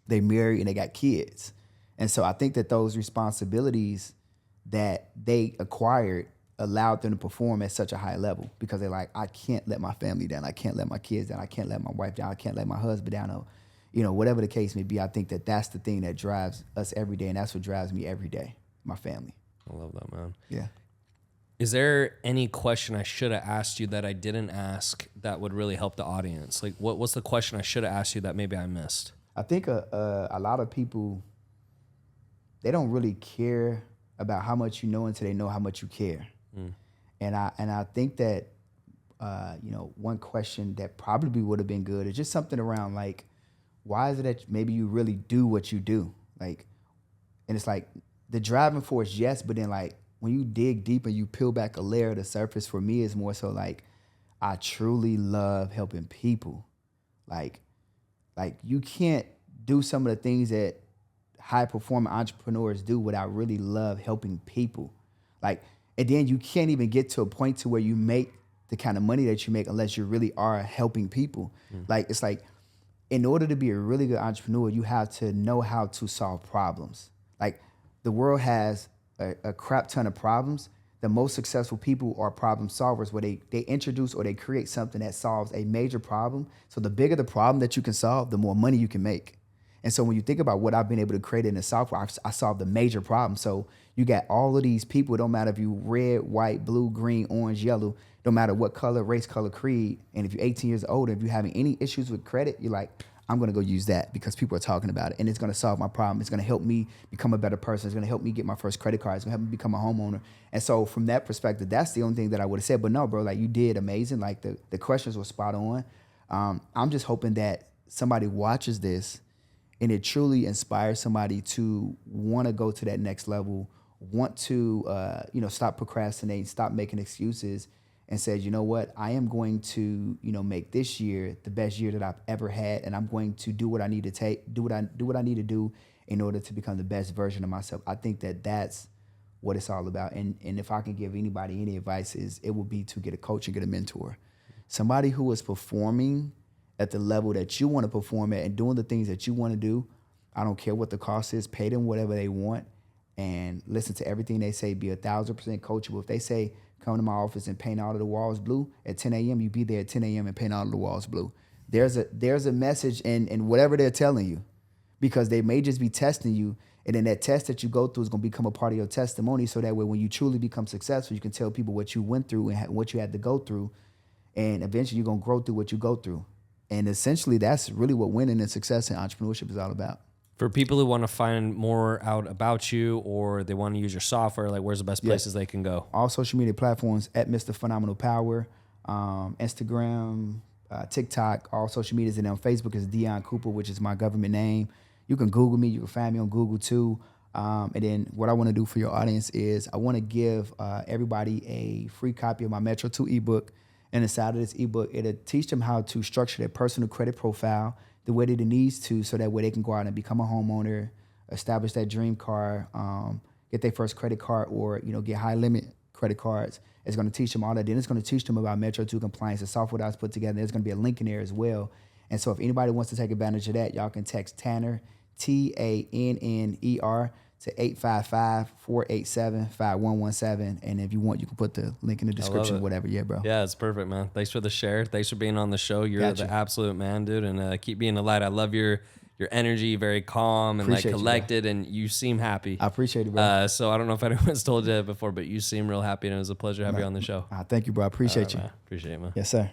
They married and they got kids. And so I think that those responsibilities that they acquired allowed them to perform at such a high level because they're like, I can't let my family down. I can't let my kids down. I can't let my wife down. I can't let my husband down. Or, whatever the case may be, I think that that's the thing that drives us every day. And that's what drives me every day, my family. I love that, man. Yeah. Is there any question I should have asked you that I didn't ask that would really help the audience? Like, what's the question I should have asked you that maybe I missed? I think a lot of people, they don't really care about how much you know until they know how much you care. And I think that, one question that probably would have been good is just something around like, why is it that maybe you really do what you do? Like, and it's like the driving force, yes, but then like when you dig deep and you peel back a layer of the surface, for me is more so like, I truly love helping people. Like you can't do some of the things that high performing entrepreneurs do without really love helping people. Like, and then you can't even get to a point to where you make the kind of money that you make unless you really are helping people. Like, it's like, in order to be a really good entrepreneur, you have to know how to solve problems. Like, the world has a crap ton of problems. The most successful people are problem solvers, where they introduce or they create something that solves a major problem. So the bigger the problem that you can solve, the more money you can make. And so when you think about what I've been able to create in the software, I solved a major problem. So you got all of these people, it don't matter if you red, white, blue, green, orange, yellow, no matter what color, race, color, creed. And if you're 18 years old, if you're having any issues with credit, you're like, I'm going to go use that because people are talking about it and it's going to solve my problem. It's going to help me become a better person. It's going to help me get my first credit card. It's going to help me become a homeowner. And so from that perspective, that's the only thing that I would have said. But no, bro, like you did amazing. Like the questions were spot on. I'm just hoping that somebody watches this and it truly inspires somebody to want to go to that next level, want to, stop procrastinating, stop making excuses, and says, you know what, I am going to, make this year the best year that I've ever had, and I'm going to do what I need to do what I need to do in order to become the best version of myself. I think that that's what it's all about. And if I can give anybody any advice, it would be to get a coach and get a mentor. Somebody who is performing at the level that you want to perform at and doing the things that you want to do. I don't care what the cost is, pay them whatever they want and listen to everything they say, be 1,000% coachable. If they say, come to my office and paint all of the walls blue at 10 a.m., you be there at 10 a.m. and paint all of the walls blue. There's a message in whatever they're telling you, because they may just be testing you, and then that test that you go through is going to become a part of your testimony, so that way when you truly become successful, you can tell people what you went through and what you had to go through, and eventually you're going to grow through what you go through. And essentially, that's really what winning and success in entrepreneurship is all about. For people who want to find more out about you or they want to use your software, like where's the best places they can go? All social media platforms at Mr. Phenomenal Power, Instagram, TikTok, all social medias. And then on Facebook is Dion Coopwood, which is my government name. You can Google me. You can find me on Google too. And then what I want to do for your audience is I want to give everybody a free copy of my Metro 2 ebook. And inside of this ebook, it'll teach them how to structure their personal credit profile the way that it needs to, so that way they can go out and become a homeowner, establish that dream car, get their first credit card, or get high limit credit cards. It's going to teach them all that. Then it's going to teach them about Metro 2 compliance, the software that I was put together. There's going to be a link in there as well. And so if anybody wants to take advantage of that, y'all can text Tanner, TANNER, to 855-487-5117. And if you want, you can put the link in the description, whatever. Yeah, bro. Yeah, it's perfect, man. Thanks for the share. Thanks for being on the show. You're the absolute man, dude. And keep being a light. I love your energy, very calm and appreciate collected, and you seem happy. I appreciate it, bro. So I don't know if anyone's told you that before, but you seem real happy, and it was a pleasure to have you on the show. Thank you, bro. I appreciate you. Man. Appreciate it, man. Yes, sir.